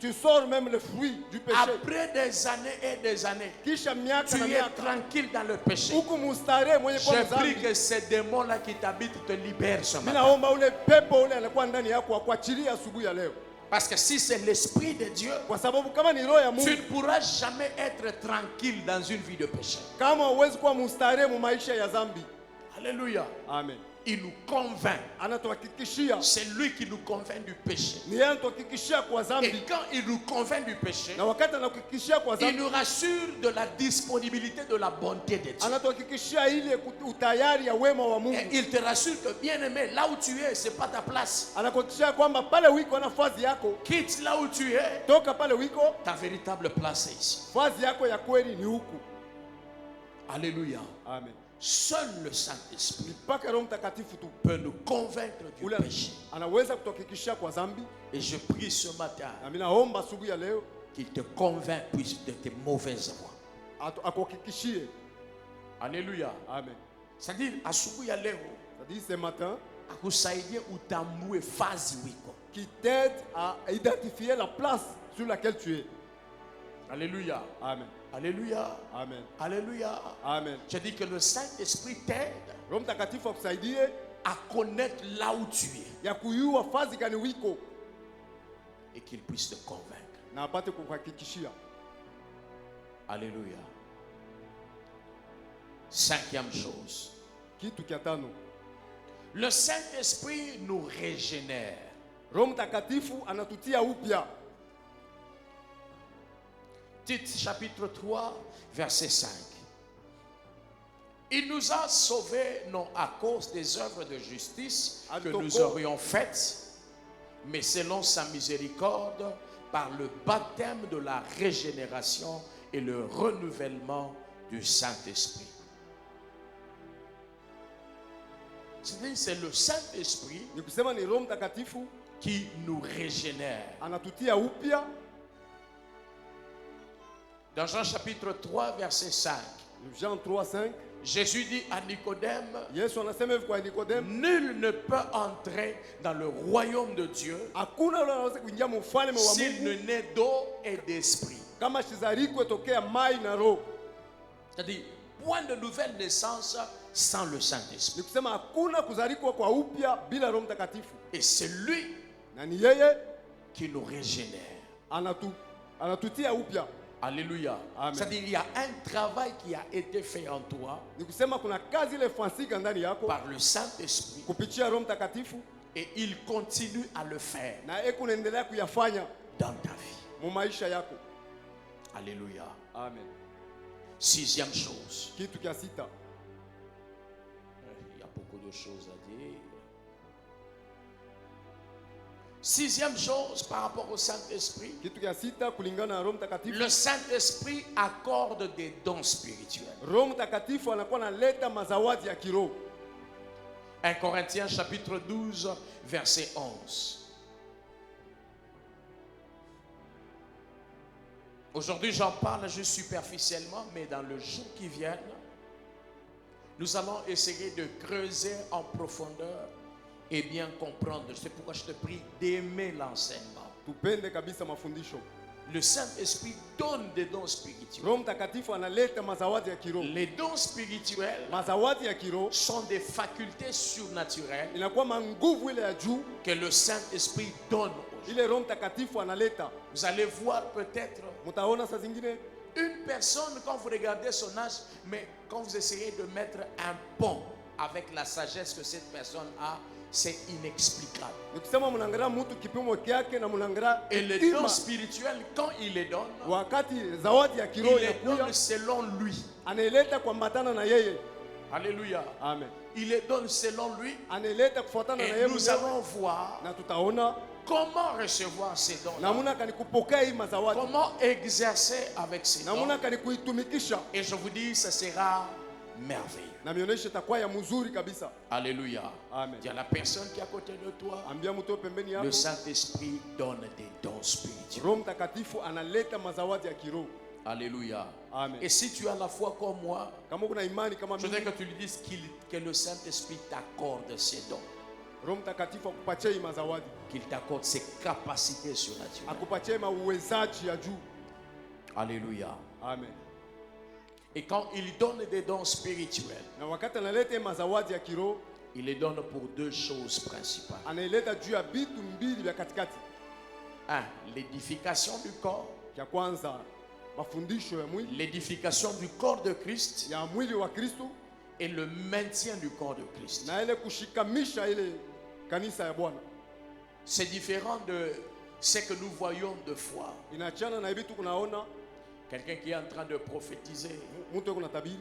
Tu sors même le fruit du péché. Après des années et des années, Kisha miaka tu na es miaka tranquille dans le péché. huku mustare mwenye kwa J'ai pris mzambi. que ces démons-là qui t'habitent te libèrent ce Mimi matin. naomba ule pepo ule anakuwa ndani yako akuachilie asubuhi ya leo. Parce que si c'est l'Esprit de Dieu, Kwa sababu kama ni roho ya tu Mungu, ne pourras jamais être tranquille dans une vie de péché. kama huwezi kuwa mustare mu maisha ya dhambi. Alléluia. Amen. Il nous convainc. Anatuhakikishia, C'est lui qui nous convainc du péché. ni yeye anatuhakikishia kwa Et dhambi. quand il nous convainc du péché, Na wakati anakuhakikishia kwa il dhambi, nous rassure de la disponibilité de la bonté de Dieu. anatuhakikishia ile utayari ya wema wa Et Mungu. il te rassure que bien aimé, là où tu es, c'est pas ta place. Anakuhakikishia kwamba pale wiko nafasi yako, Quitte là où tu es. toka pale wiko, Ta véritable place est ici. nafasi yako ya kweli ni huku. Alléluia. Amen. Seul le Saint-Esprit Mpaka Roho Mtakatifu tu peut nous convaincre du ule péché. anaweza kutuhakikishia kwa dhambi. Et je prie ce matin Na mimi naomba asubuhi ya leo qu'il te convainc de tes mauvaises voies. akuhakikishie. Alléluia. Amen. C'est-à-dire, asubuhi ya leo C'est-à-dire ce matin akusaidie utambue fazi wiko. qui t'aide à identifier la place sur laquelle tu es. Alléluia. Amen. Alléluia. Amen. Alléluia. Amen. Je dis que le Saint-Esprit t'aide Roho Mtakatifu akusaidie à connaître là où tu es ya kuyua fazi gani wiko et qu'il puisse te convaincre. na apate kukuhakikishia. Alléluia. Cinquième chose. Kitu kia tano, Le Saint-Esprit nous régénère. Roho Mtakatifu anatutia upya. Tite chapitre 3, verset 5. Il nous a sauvés non à cause des œuvres de justice que nous aurions faites, mais selon sa miséricorde, par le baptême de la régénération et le renouvellement du Saint-Esprit. C'est-à-dire, c'est le Saint-Esprit Ni kusema ni Roho Mtakatifu qui nous régénère. anatutia upya. Dans Jean chapitre 3, verset 5, Jean 3:5, Jésus dit à Nicodème, Yesu anasema hivi kwa Nikodemu, nul ne peut entrer dans le royaume de Dieu hakuna yule anaweza kuingia mu ufalme wa s'il ne Mungu naît d'eau et d'esprit. kama shizarikwe tokea mai na roho. C'est-à-dire, point de nouvelle naissance sans le Saint-Esprit. Ni kusema hakuna kuzarikwa kwa upya bila Roho Mtakatifu, Et c'est lui na ni yeye qui nous régénère. anatutia upya. Alléluia. Amen. C'est-à-dire, il y a un travail qui a été fait en toi Ni kusema kuna kazi ile fanyika ndani yako par le Saint-Esprit kupitia Roho Mtakatifu, et il continue à le faire na yeye kunaendelea kuyafanya dans ta vie. mu maisha yako. Alléluia. Amen. Sixième chose. Kitu kia sita, Il y a beaucoup de choses à dire. Sixième chose par rapport au Saint-Esprit. kitu kia sita kulingana na Roho Mtakatifu, Le Saint-Esprit accorde des dons spirituels. Roho Mtakatifu anakuwa analeta mazawadi ya kiroho. 1 Corinthiens chapitre 12, verset 11. Aujourd'hui, j'en parle juste superficiellement, mais dans le jour qui vient, nous allons essayer de creuser en profondeur et bien comprendre. C'est pourquoi je te prie d'aimer l'enseignement. Tupende kabisa mafundisho. Le Saint-Esprit donne des dons spirituels. Roho Mtakatifu analeta mazawadi ya kiroho. Les dons spirituels Mazawadi ya kiroho sont des facultés surnaturelles inakuwa manguvu ile ya juu que le Saint-Esprit donne aux gens. ile Roho Mtakatifu analeta. Vous allez voir peut-être Mtaona saa zingine une personne, quand vous regardez son âge, mais quand vous essayez de mettre un pont avec la sagesse que cette personne a, c'est inexplicable. nikisema mnaangalia mtu kipimo kyake na mnaangalia Et les hekima. dons spirituels, quand il les donne, Wakati zawadi ya il kiroho les inakuja donne selon lui. anaileta kuambatana na yeye. Alléluia. Amen. Il les donne selon lui. Anaileta kufuatana na Et yeye nous mwenyewe. allons voir Na tutaona comment recevoir ces dons. namuna kani kupokea hii mazawadi. Comment exercer avec ces dons. Namuna kani kuitumikisha. Et je vous dis, ce sera merveilleux. Na mionyesho itakuwa ya mzuri kabisa. Alléluia. Amen. Il y a la personne qui est à côté de toi. Ambia mtu pembeni Le yako. Saint-Esprit donne des dons spirituels. Roho Mtakatifu analeta mazawadi ya kiroho. Alléluia. Amen. Et si tu as la foi comme moi, Kama kuna imani kama je voudrais mimi, que tu lui dises que le Saint-Esprit t'accorde ses dons, Roho Mtakatifu akupatie hii mazawadi. qu'il t'accorde ses capacités surnaturelles. Akupatie mauwezaji ya juu. Alléluia. Amen. Et quand il donne des dons spirituels, Na wakati analeta hii mazawadi ya kiroho, il les donne pour deux choses principales. anaileta juu ya vitu mbili vya katikati. Un, l'édification du corps, Ya kwanza mafundisho ya mwili l'édification du corps de Christ ya mwili wa Kristo et le maintien du corps de Christ. na ile kushikamisha ile kanisa ya Bwana. C'est différent de ce que nous voyons de foi. Inaachana na vitu kunaona Quelqu'un qui est en train de prophétiser mtu yuko na tabiri,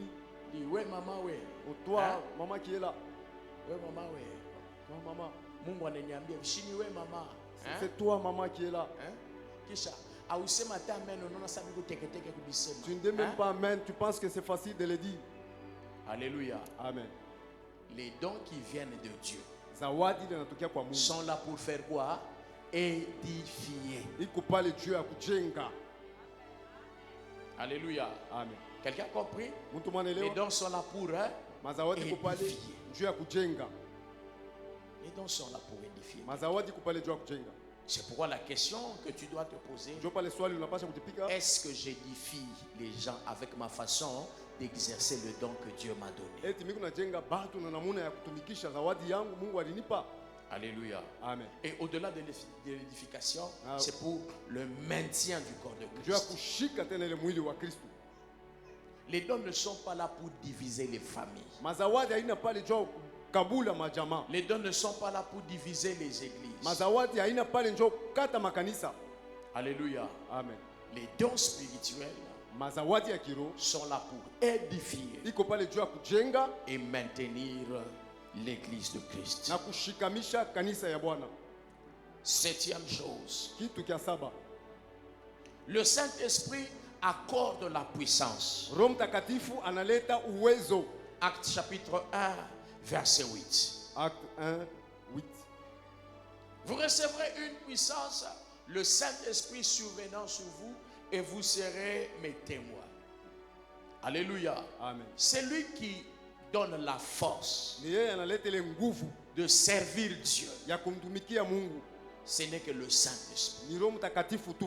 dit, ouais maman, ouais. utwa Hein? mama kiela, Ouais maman, ouais. toi mama, Mungu ananiambia shini we mama. Hein? c'est toi mama kiela. Hein? Kisha ausema hata amen unaona sasa mimi teketeke kubisema. Tu ne dis même Hein? pas amen, tu penses que c'est facile de le dire. Alléluia. Amen. Les dons qui viennent de Dieu Zawadi ile inatokea kwa Mungu. sont là pour faire quoi? Édifier. Iko pale juu ya kujenga. Alléluia. Amen. Quelqu'un a compris? Mtu Les mwanaelewa? dons sont là pour Mazawadi iko pale édifier. juu ya kujenga. Les dons sont là pour édifier. Mazawadi iko pale juu ya kujenga. C'est pourquoi la question que tu dois te poser, Ndio pale swali unapaswa kujipika. est-ce que j'édifie les gens avec ma façon d'exercer le don que Dieu m'a donné? Eti mimi kunajenga batu na namuna ya kutumikisha zawadi yangu Mungu alinipa. Alléluia. Amen. Et au-delà de l'édification, Ah. c'est pour le maintien du corps de Juu ya Christ. kushika tena ile mwili wa Kristo. Les dons ne sont pas là pour diviser les familles. Mazawadi haina pale juu ya kabula majamaa. Les dons ne sont pas là pour diviser les églises. Mazawadi haina pale njoo kata makanisa. Alléluia. Amen. Les dons spirituels Mazawadi ya kiroho sont là pour édifier iko pale juu ya kujenga et maintenir l'église de Christ. na kushikamisha kanisa ya Bwana. Septième chose, Kitu kia saba, le Saint-Esprit accorde la puissance. Roho Mtakatifu analeta uwezo. Acte chapitre 1, verset 8. Acte 1, 8. Vous recevrez une puissance, le Saint-Esprit survenant sur vous, et vous serez mes témoins. Alléluia. Amen. C'est lui qui donne la force Ni yeye analeta ile nguvu de servir Dieu. ya kumtumikia Mungu. Ce n'est que le Saint-Esprit. Ni Roho Mtakatifu tu.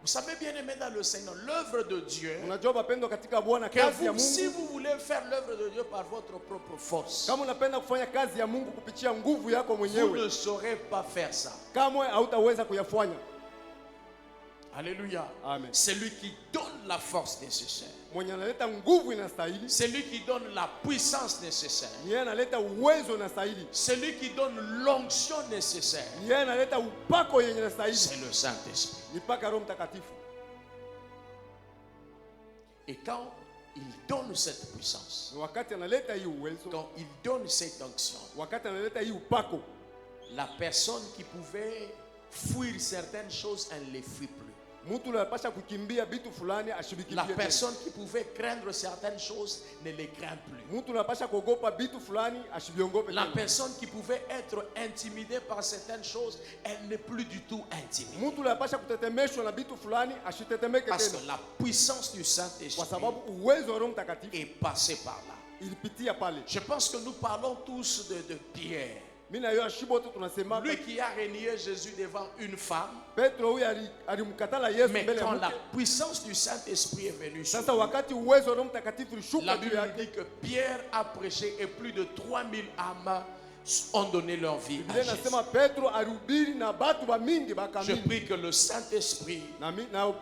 Vous savez bien aimé dans le Seigneur, l'œuvre de Dieu, Unajua wapendwa katika Bwana, que kazi ya vous, si Mungu, vous voulez faire l'œuvre de Dieu par votre propre force, kama unapenda kufanya kazi ya Mungu kupitia nguvu yako vous mwenyewe, ne saurez pas faire ça. kamwe hautaweza kuyafanya. Alléluia. Amen. C'est lui qui donne la force nécessaire. Mwenye analeta nguvu inastahili, C'est lui qui donne la puissance nécessaire. ni yeye analeta uwezo inastahili, C'est lui qui donne l'onction nécessaire. ni yeye analeta upako yenye inastahili, C'est le Saint-Esprit. ni paka Roho Mtakatifu. Et quand il donne cette puissance, Ni wakati analeta hii uwezo, quand il donne cette onction, wakati analeta hii upako, la personne qui pouvait fuir certaines choses, elle ne les fuit plus. Mtu anapasha kukimbia vitu fulani La ashibikimbie tena. personne qui pouvait craindre certaines choses ne les craint plus. Mtu anapasha kuogopa vitu fulani ashibiongope La tena. personne qui pouvait être intimidée par certaines choses, elle n'est plus du tout intimidée. Mtu anapasha kutetemeshwa na vitu fulani ashitetemeke Parce tena. que la puissance du Kwa Saint-Esprit sababu uwezo wa Roho Mtakatifu est passée par là. ilipitia pale. Je pense que nous parlons tous de Pierre. Mimi na yeye shiboto tunasema Lui qui a renié Jésus devant une femme, Petro huyu alimkatala Yesu mais mbele ya quand la mke. puissance du Saint-Esprit est venue sur Sasa lui, wakati uwezo wa Roho Mtakatifu la ulishuka juu Bible yake, dit que Pierre a prêché et plus de 3000 âmes ont donné leur vie à Biblia Jésus. inasema Petro alihubiri na batu ba mingi Je bakamini. prie que le Saint-Esprit,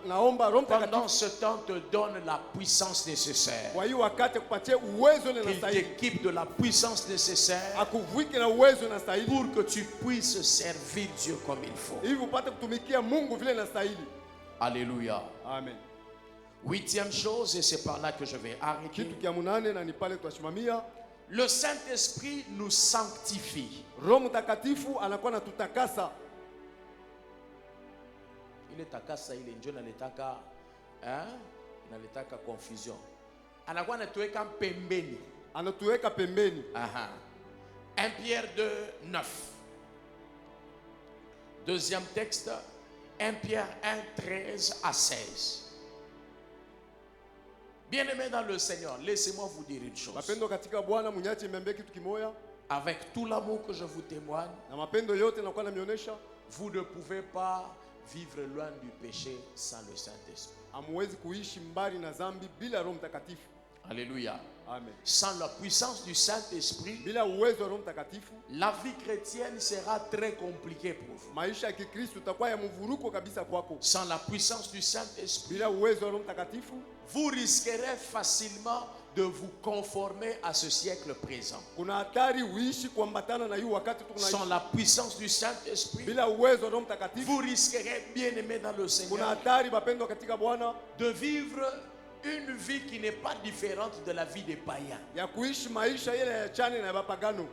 Naomba Roho Mtakatifu pendant ce temps, te donne la puissance nécessaire. kwa hiyo wakati akupatie uwezo na Qu'il stahili, t'équipe de la puissance nécessaire akuvike na uwezo na stahili, pour que tu puisses servir Dieu comme il faut. hivi upate kutumikia Mungu vile na stahili. Alléluia. Amen. Huitième chose, et c'est par là que je vais arrêter. Kitu kia munane na ni pale tuashimamia, Le Saint-Esprit nous sanctifie. Roho Mtakatifu anakuwa natutakasa. Ile takasa ile ndio inaleta inaleta confusion. Anakuwa anatuweka pembeni. Anatuweka pembeni. Aha. 1 Pierre 2, 9. Deuxième texte, 1 Pierre 1, 13 à 16. Bien-aimés dans le Seigneur, laissez-moi vous dire une chose. Mapendo katika Bwana, munyache niambie kitu kimoya. Avec tout l'amour que je vous témoigne, Na mapendo yote nakuwa namionyesha, vous ne pouvez pas vivre loin du péché sans le Saint-Esprit. hamuwezi kuishi mbali na dhambi bila Roho Mtakatifu. Alléluia. Amen. Sans la puissance du Saint-Esprit, Bila uwezo wa Roho Mtakatifu, la vie chrétienne sera très compliquée pour vous. maisha ya Kikristo itakuwa ya mvuruko kabisa kwako. Sans la puissance du Saint-Esprit, Bila uwezo wa Roho Mtakatifu, vous risquerez facilement de vous conformer à ce siècle présent. kuna hatari uishi kuambatana na hii wakati Sans tunaishi. la puissance du Saint-Esprit, Bila uwezo wa Roho Mtakatifu, vous risquerez, bien aimé dans le kuna Seigneur, hatari mapendo katika Bwana de vivre une vie qui n'est pas différente de la vie des païens. ya kuishi maisha ile ya chane na ya bapagano.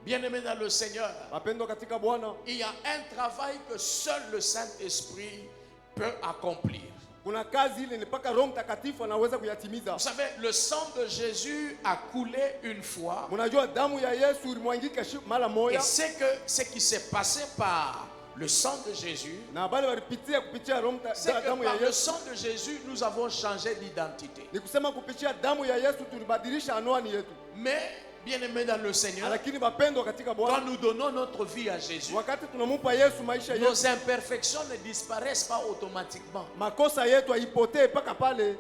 Bien aimé dans le Seigneur, Mapendo katika Bwana, il y a un travail que seul le Saint-Esprit peut accomplir. kuna kazi ile ni mpaka Roho Mtakatifu anaweza kuyatimiza. Vous savez, le sang de Jésus a coulé une fois. Mnajua damu ya Yesu ilimwangika mara Et moja, c'est que ce qui s'est passé par le sang de Jésus, na bale walipitia kupitia c'est que damu ya par le Yesu. sang de Jésus, nous avons changé d'identité. Ni kusema kupitia damu ya Yesu tulibadilisha anwani yetu. Mais, bien aimé dans le Seigneur, Lakini mapendo katika quand Bwana, nous donnons notre vie à Jésus, wakati tunamupa Yesu maisha yetu, nos imperfections ne disparaissent pas automatiquement. makosa yetu haipotee mpaka pale.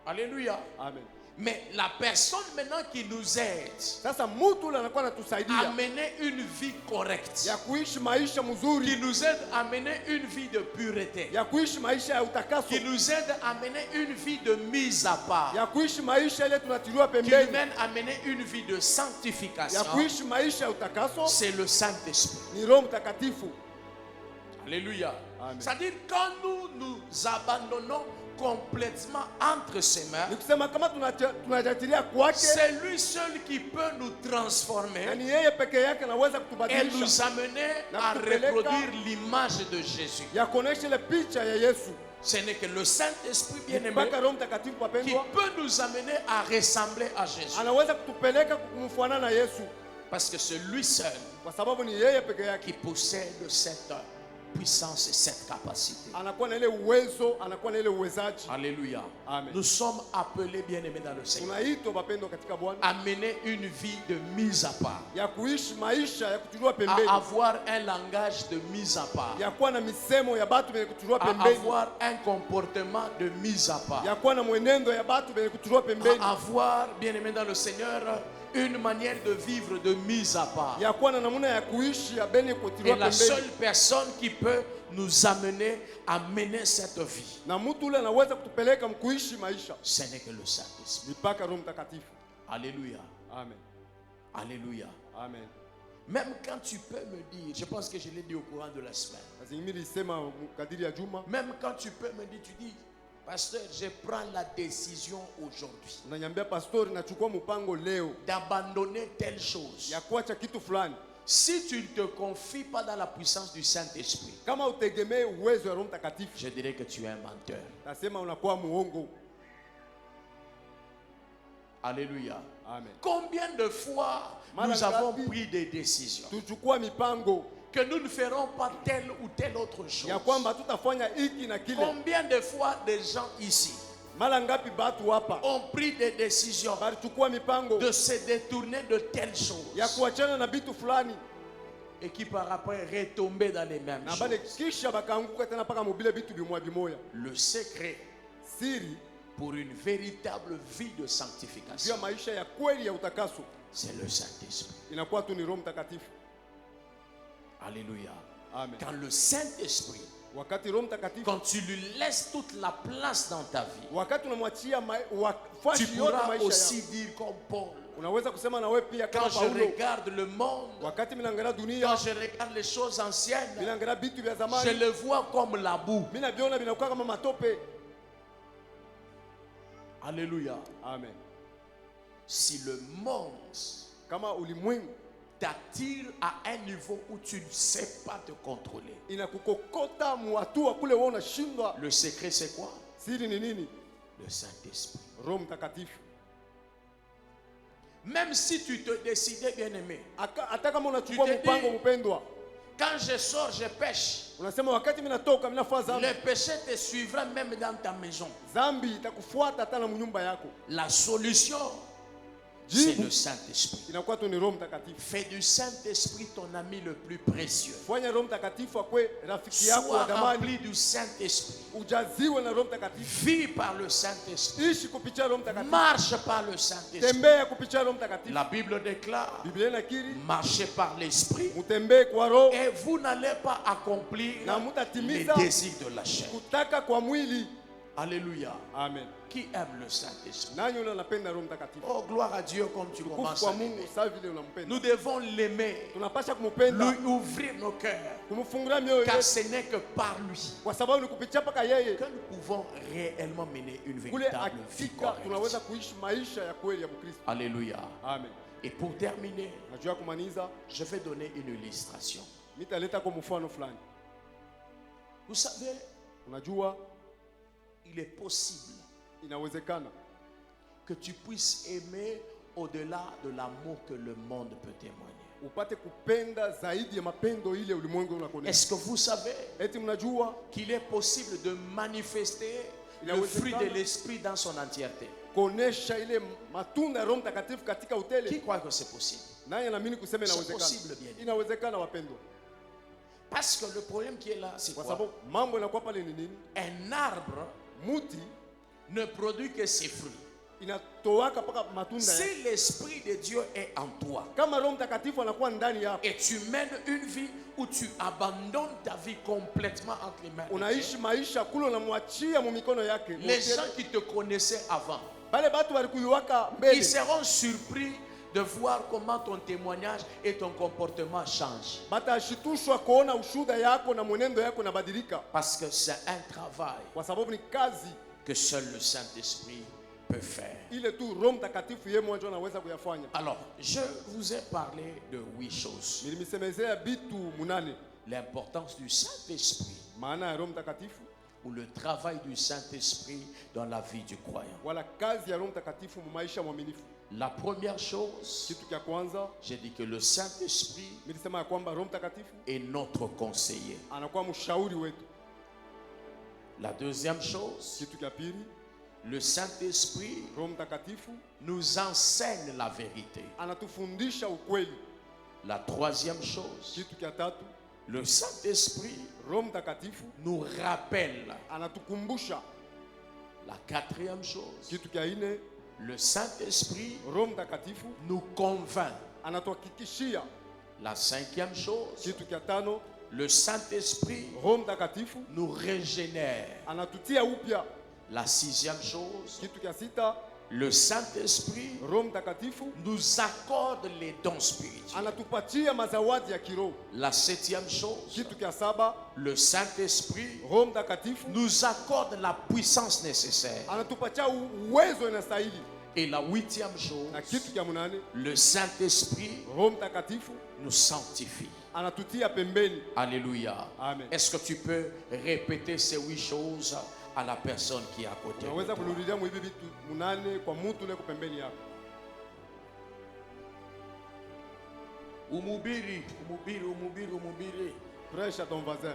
Alléluia. Amen. Mais la personne maintenant qui nous aide Sasa mtu ule anakuwa à anatusaidia mener une vie correcte, ya kuishi maisha qui mzuri, nous aide à mener une vie de pureté, ya kuishi maisha ya utakaso, qui nous aide à mener une vie de mise à part, ya kuishi maisha ile tunatiliwa qui nous pembeni, mène à mener une vie de sanctification, ya kuishi maisha ya utakaso c'est le Saint-Esprit. ni Roho Mtakatifu. Alléluia. Amen. C'est-à-dire quand nous nous abandonnons complètement entre ses mains, Ni kusema kama tunajatilia kwake, c'est lui seul qui peut nous na transformer ni yeye peke yake anaweza et nous kutubadilisha, amener Na à kutupeleka reproduire l'image de Jésus. ya kuonesha ile picha ya Yesu. Ce n'est que le Saint-Esprit Ni bien-aimé mpaka Roho Mtakatifu qui wapendwa, peut nous amener à ressembler à Jésus. anaweza kutupeleka kumfuana na Yesu, Parce que c'est lui seul kwa sababu ni yeye peke yake qui possède cette puissance et cette capacité. anakuwa na ile uwezo, anakuwa na ile uwezaji. Alléluia. Amen. Nous sommes appelés, bien-aimés dans le Seigneur, Tunaitwa wapendwa katika Bwana à mener une vie de mise à part, ya kuishi maisha ya kutuliwa à pembeni, avoir un langage de mise à part, ya kuwa na misemo ya batu benye kutuliwa à pembeni, avoir un comportement de mise à part, ya kuwa na mwenendo ya batu benye kutuliwa pembeni, à avoir, bien-aimés dans le Seigneur, une manière de vivre de mise à part. ya kuwa na namna ya kuishi ya benye Et kutuliwa la seule pembeni. personne qui peut nous amener à mener cette vie, Na mtu ule anaweza kutupeleka mkuishi maisha ce n'est que le Saint-Esprit. ni mpaka Roho Mtakatifu. Alléluia. Amen. Alléluia. Amen. Même quand tu peux me dire, je pense que je l'ai dit au courant de la semaine, Kazi mimi nilisema kadiri ya juma, même quand tu peux me dire, tu dis, pasteur, je prends la décision aujourd'hui unanyambia pastori, nachukua mpango leo d'abandonner telle chose, ya kuacha kitu fulani, Si tu ne te confies pas dans la puissance du Saint-Esprit, kama utegemee uwezo wa Roho Mtakatifu, je dirais que tu es un menteur. nasema unakuwa muongo. Alléluia. Amen. Combien de fois nous avons pris des décisions Tuchukua mipango que nous ne ferons pas telle ou telle autre chose? ya kwamba tutafanya hiki na kile. Combien de fois des gens ici Mara ngapi batu hapa ont pris des décisions balichukua mipango de se détourner de telles ya choses kuachana na bitu fulani et qui par après retomber dans les mêmes na bale choses? kisha bakaanguka tena paka mobile bitu bimoya bimoya. Le secret Siri pour une véritable vie de juu ya sanctification, maisha ya kweli ya utakaso c'est le Saint-Esprit. inakuwa tu ni Roho Mtakatifu. Alléluia. Amen. Quand le Saint-Esprit, Wakati Roho Mtakatifu, quand tu lui laisses toute la place dans ta vie, wakati unamwachia tu wafuasi yote pourras maisha aussi yako, dire comme Paul, unaweza kusema na wewe pia quand kama je Paulo, regarde le monde, wakati minaangalia quand dunia, je regarde les choses anciennes, minaangalia vitu vya je zamani, le vois comme la boue. mina viona vinakuwa kama matope. Alléluia. Amen. Si le monde Kama ulimwengu t'attire à un niveau où tu ne sais pas te contrôler, inakukokota muatua kule wewe unashindwa, le secret c'est quoi? siri ni nini? Le Saint-Esprit. Roho Mtakatifu. Même si tu te décidais, bien-aimé, Hata kama unachukua Tu te mpango dis- mpendwa, quand je sors, je pêche. unasema wakati mimi natoka mimi nafanya dhambi, Le péché te suivra même dans ta maison. dhambi itakufuata hata na nyumba yako. La solution, c'est Jibu le Saint-Esprit. inakuwa tu ni Roho Mtakatifu. Fais du Saint-Esprit ton ami le plus précieux. Fanya Roho Mtakatifu akwe rafiki yako wa Sois damani, rempli du Saint-Esprit. ujaziwe na Roho Mtakatifu. Vis par le Saint-Esprit. Ishi kupitia Roho Mtakatifu, Marche par le Saint-Esprit. tembea kupitia Roho Mtakatifu. La Bible déclare, Biblia inakiri marchez par l'Esprit mutembee kwa Roho et vous n'allez pas accomplir na les mutatimiza désirs de la chair. kutaka kwa mwili. Alléluia. Amen. Qui aime le Saint-Esprit? Nani yule anapenda Roho Mtakatifu? Oh, gloire à Dieu comme tu Kufu commences kwa à Mungu l'aimer. sawa vile unampenda. Nous devons l'aimer, Tunapasha kumupenda, lui ouvrir nos cœurs, kumfungulia mioyo car yetu, ce n'est que par lui kwa sababu ni kupitia paka yeye que nous pouvons réellement mener une kule véritable vie akifika tunaweza correcte. kuishi maisha ya kweli ya Mkristo. Alléluia. Amen. Et pour terminer, Najua kumaniza, je vais donner une illustration. nitaleta kwa mfano fulani. Vous savez, Unajua il est possible inawezekana que tu puisses aimer au-delà de l'amour que le monde peut témoigner. upate kupenda zaidi ya mapendo ile ulimwengu unakuonesha. Est-ce que vous savez Eti mnajua qu'il est possible de manifester Il a le osé fruit ça, de là. l'esprit dans son entièreté? kuonesha ile matunda ya Roho Mtakatifu katika Qui utele? croit que c'est possible? Naye naamini kusema C'est possible, inawezekana. bien. Inawezekana wapendwa. Parce que le problème qui est là, c'est Kwa quoi? sababu mambo yanakuwa pale ni nini? Un arbre Muti ne produit que ses fruits. inatoaka paka matunda yake. Si l'esprit de Dieu est en toi Kama Roho Mtakatifu anakuwa ndani yako, et tu mènes une vie où tu abandonnes ta vie complètement entre les mains de unaishi Dieu, maisha kule unamwachia mu mikono yake. les gens qui te connaissaient avant, Bale batu walikuiwaka ils mbele seront surpris de voir comment ton témoignage et ton comportement changent. batashitushwa kuona ushuda yako na mwenendo yako nabadilika, Parce que c'est un travail kwa sababu ni kazi que seul le Saint-Esprit peut faire. ile tu Roho Mtakatifu yeye mwenyewe anaweza kuyafanya. Alors, je vous ai parlé de 8 choses. Nilimisemezea bitu munane, L'importance du Saint-Esprit maana ya Roho Mtakatifu ou le travail du Saint-Esprit dans la vie du croyant. wala kazi ya Roho Mtakatifu mu maisha ya mwaminifu. La première chose, Kitu cha kwanza j'ai dit que le Saint-Esprit nilisema ya kwamba Roho Mtakatifu est notre conseiller. anakuwa mshauri wetu. La deuxième chose, Kitu cha pili, le Saint-Esprit Roho Mtakatifu nous enseigne la vérité. anatufundisha ukweli. La troisième chose, Kitu cha tatu, le Saint-Esprit Roho Mtakatifu nous rappelle. anatukumbusha. La quatrième chose, Kitu cha nne, le Saint-Esprit Roho Mtakatifu nous convainc. anatuhakikishia. La cinquième chose, Kitu cha tano, le Saint-Esprit Roho Mtakatifu nous régénère. anatutia upya. La sixième chose, Kitu cha sita, le Saint-Esprit Roho Mtakatifu nous accorde les dons spirituels. anatupatia mazawadi ya kiroho. La septième chose, Kitu cha saba, le Saint-Esprit Roho Mtakatifu nous accorde la puissance nécessaire. anatupatia uwezo inastahili. Et la 8e chose, na kitu kia munane, le Saint-Esprit Roho Mtakatifu nous sanctifie. anatutia pembeni. Alléluia. Amen. Est-ce que tu peux répéter ces 8 choses à la personne qui est à côté de Unaweza toi? kurudia hivi vitu munane kwa mtu ule pembeni yako. Umubiri. Prêche à ton voisin.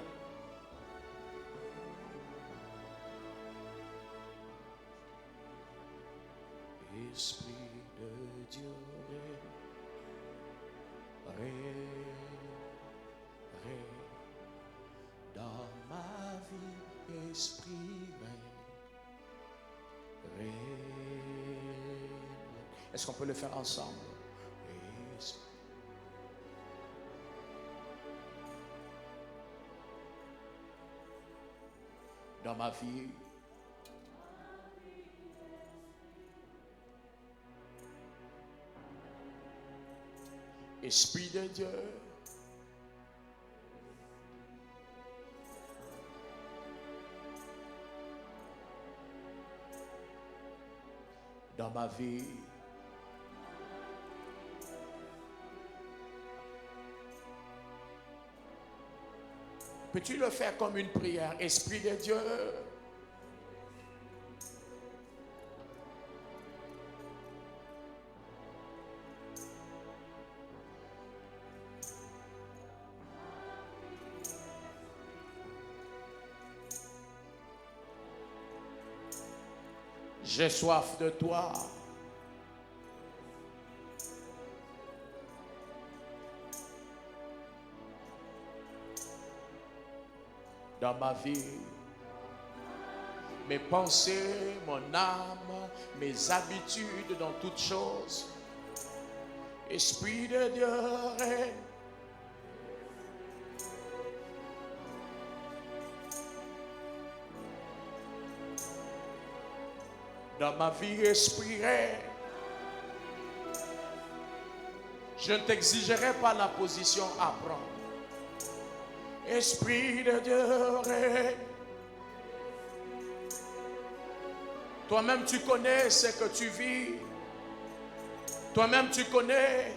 Esprit de Dieu, dans ma vie, esprit règne. Est-ce qu'on peut le faire ensemble? Dans ma vie, Esprit de Dieu, dans ma vie, peux-tu le faire comme une prière? Esprit de Dieu, j'ai soif de toi. Dans ma vie, mes pensées, mon âme, mes habitudes dans toutes choses. Esprit de Dieu, règne. Dans ma vie, esprit règne. Je ne t'exigerai pas la position à prendre. Esprit de Dieu règne. Toi-même tu connais ce que tu vis. Toi-même tu connais.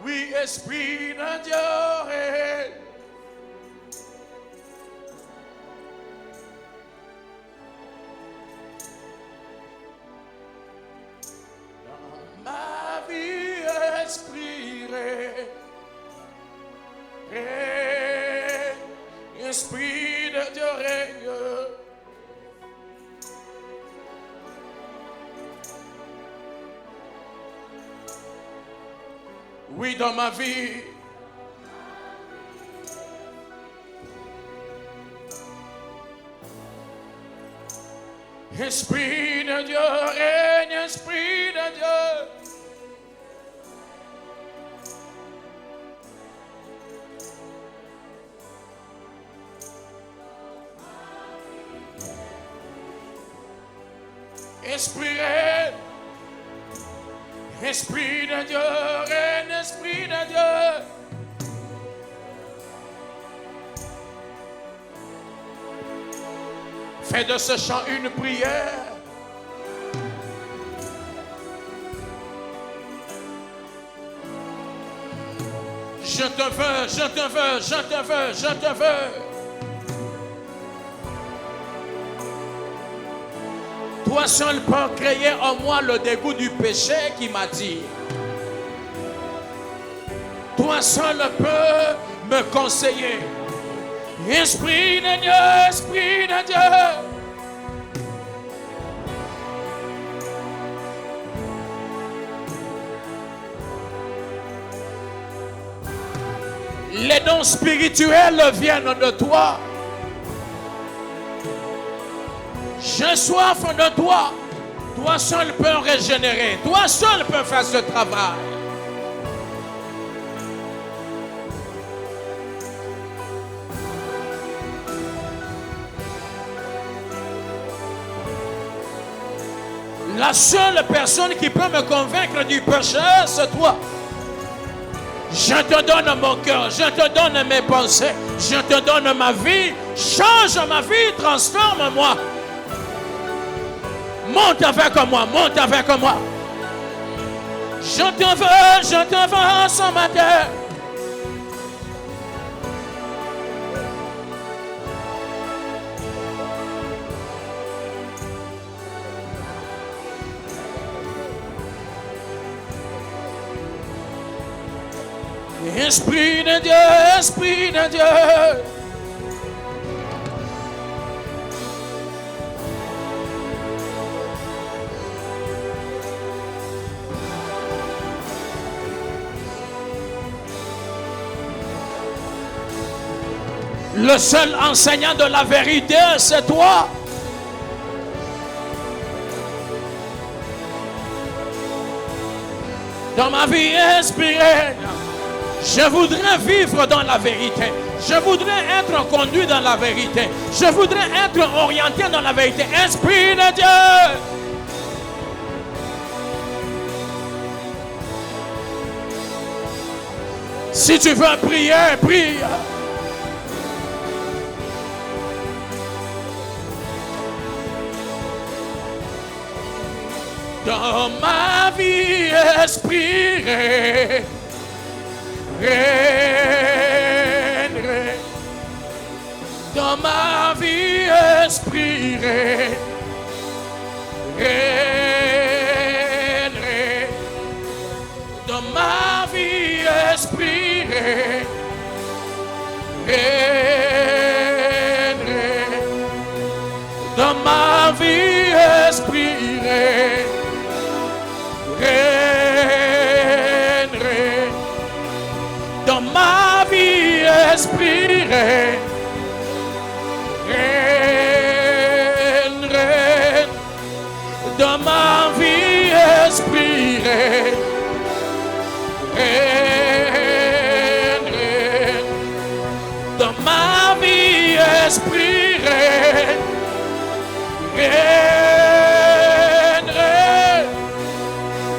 Oui, Esprit de Dieu règne. Esprit de Dieu règne. Oui, dans ma vie. Esprit de Dieu règne, Esprit de Dieu. Esprit règne, Esprit de Dieu règne, Esprit de Dieu. Fais de ce chant une prière. Je te veux, je te veux, je te veux, je te veux. Toi seul peux créer en moi le dégoût du péché qui m'attire. Toi seul peux me conseiller. Esprit de Dieu, Esprit de Dieu. Les dons spirituels viennent de toi. J'ai soif de toi. Toi seul peux régénérer. Toi seul peux faire ce travail. La seule personne qui peut me convaincre du péché, c'est toi. Je te donne mon cœur, je te donne mes pensées, je te donne ma vie. Change ma vie, transforme-moi. Monte avec moi, monte avec moi. Je te veux ce matin. Esprit de Dieu, Esprit de Dieu. Le seul enseignant de la vérité, c'est toi. Dans ma vie inspirée, je voudrais vivre dans la vérité. Je voudrais être conduit dans la vérité. Je voudrais être orienté dans la vérité. Esprit de Dieu. Si tu veux prier, prie. Dans ma vie, esprit, dans ma vie, esprit, dans ma vie, esprit, dans ma vie, esprit, dans ma vie, esprit, dans ma vie, esprit, dans ma vie, esprit,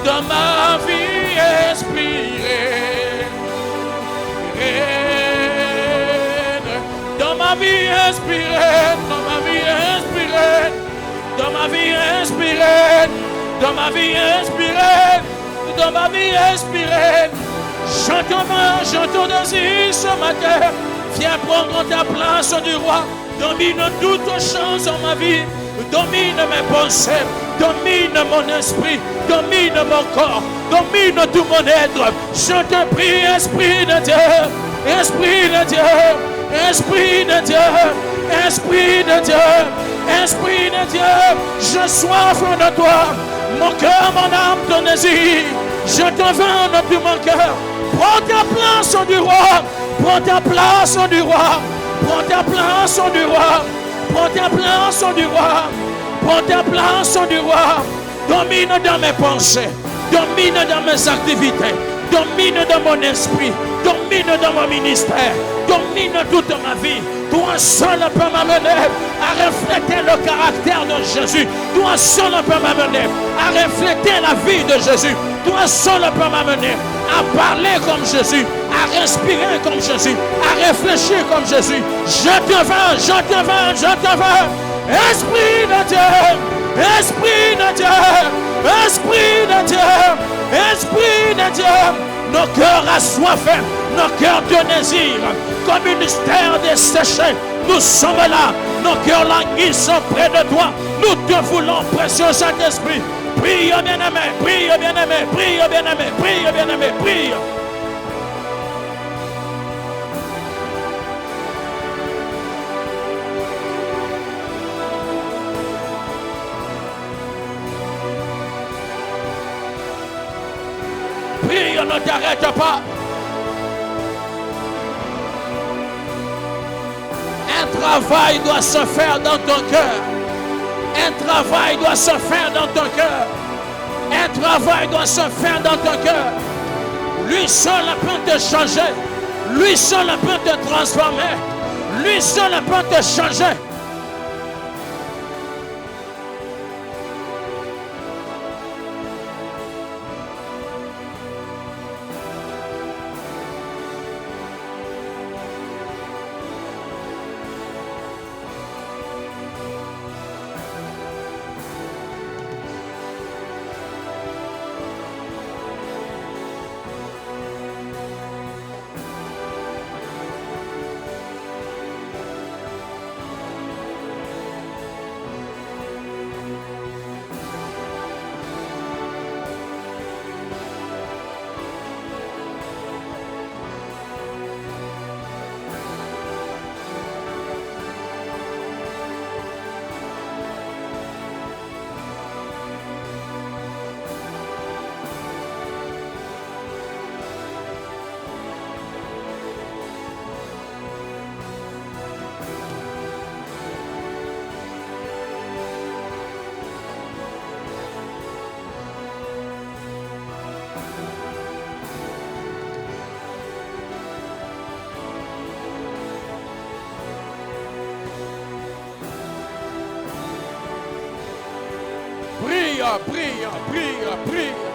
dans ma vie, esprit, dans ma vie, inspirée, dans ma vie, inspirée, dans ma vie, inspirée, dans ma vie, inspirée, dans ma vie, inspirée. Je te désire ce matin. Viens prendre ta place du roi. Domine toute chose en ma vie. Domine mes pensées. Domine mon esprit. Domine mon corps. Domine tout mon être. Je te prie, Esprit de Dieu. Esprit de Dieu. Esprit de Dieu. Esprit de Dieu. Esprit de Dieu. Je soif de toi. Mon cœur, mon âme, ton désir. Je te veux de tout mon cœur. Prends ta place du roi. Prends ta place du roi. Prends ta place du roi. Prends ta place du roi. Prends ta place du roi. Domine dans mes pensées. Domine dans mes activités. Domine dans mon esprit. Domine dans mon ministère. Domine toute ma vie. Toi seul peux m'amener à refléter le caractère de Jésus. Toi seul peux m'amener à refléter la vie de Jésus. Toi seul peux m'amener à parler comme Jésus, à respirer comme Jésus, à réfléchir comme Jésus. Je te veux, je te veux, je te veux. Esprit de Dieu, Esprit de Dieu, Esprit de Dieu, Esprit de Dieu. Nos cœurs assoiffés, nos cœurs de désir, comme une terre desséchée. Nous sommes là, nos cœurs languissent près de toi. Nous te voulons, précieux Saint-Esprit. Prie, bien-aimé, prie, bien-aimé, prie, bien-aimé, prie, bien-aimé, prie. Prie, ne t'arrête pas. Un travail doit se faire dans ton cœur. Un travail doit se faire dans ton cœur. Un travail doit se faire dans ton cœur. Lui seul peut te changer. Lui seul peut te transformer. Lui seul peut te changer. prie, prie, prie, prie.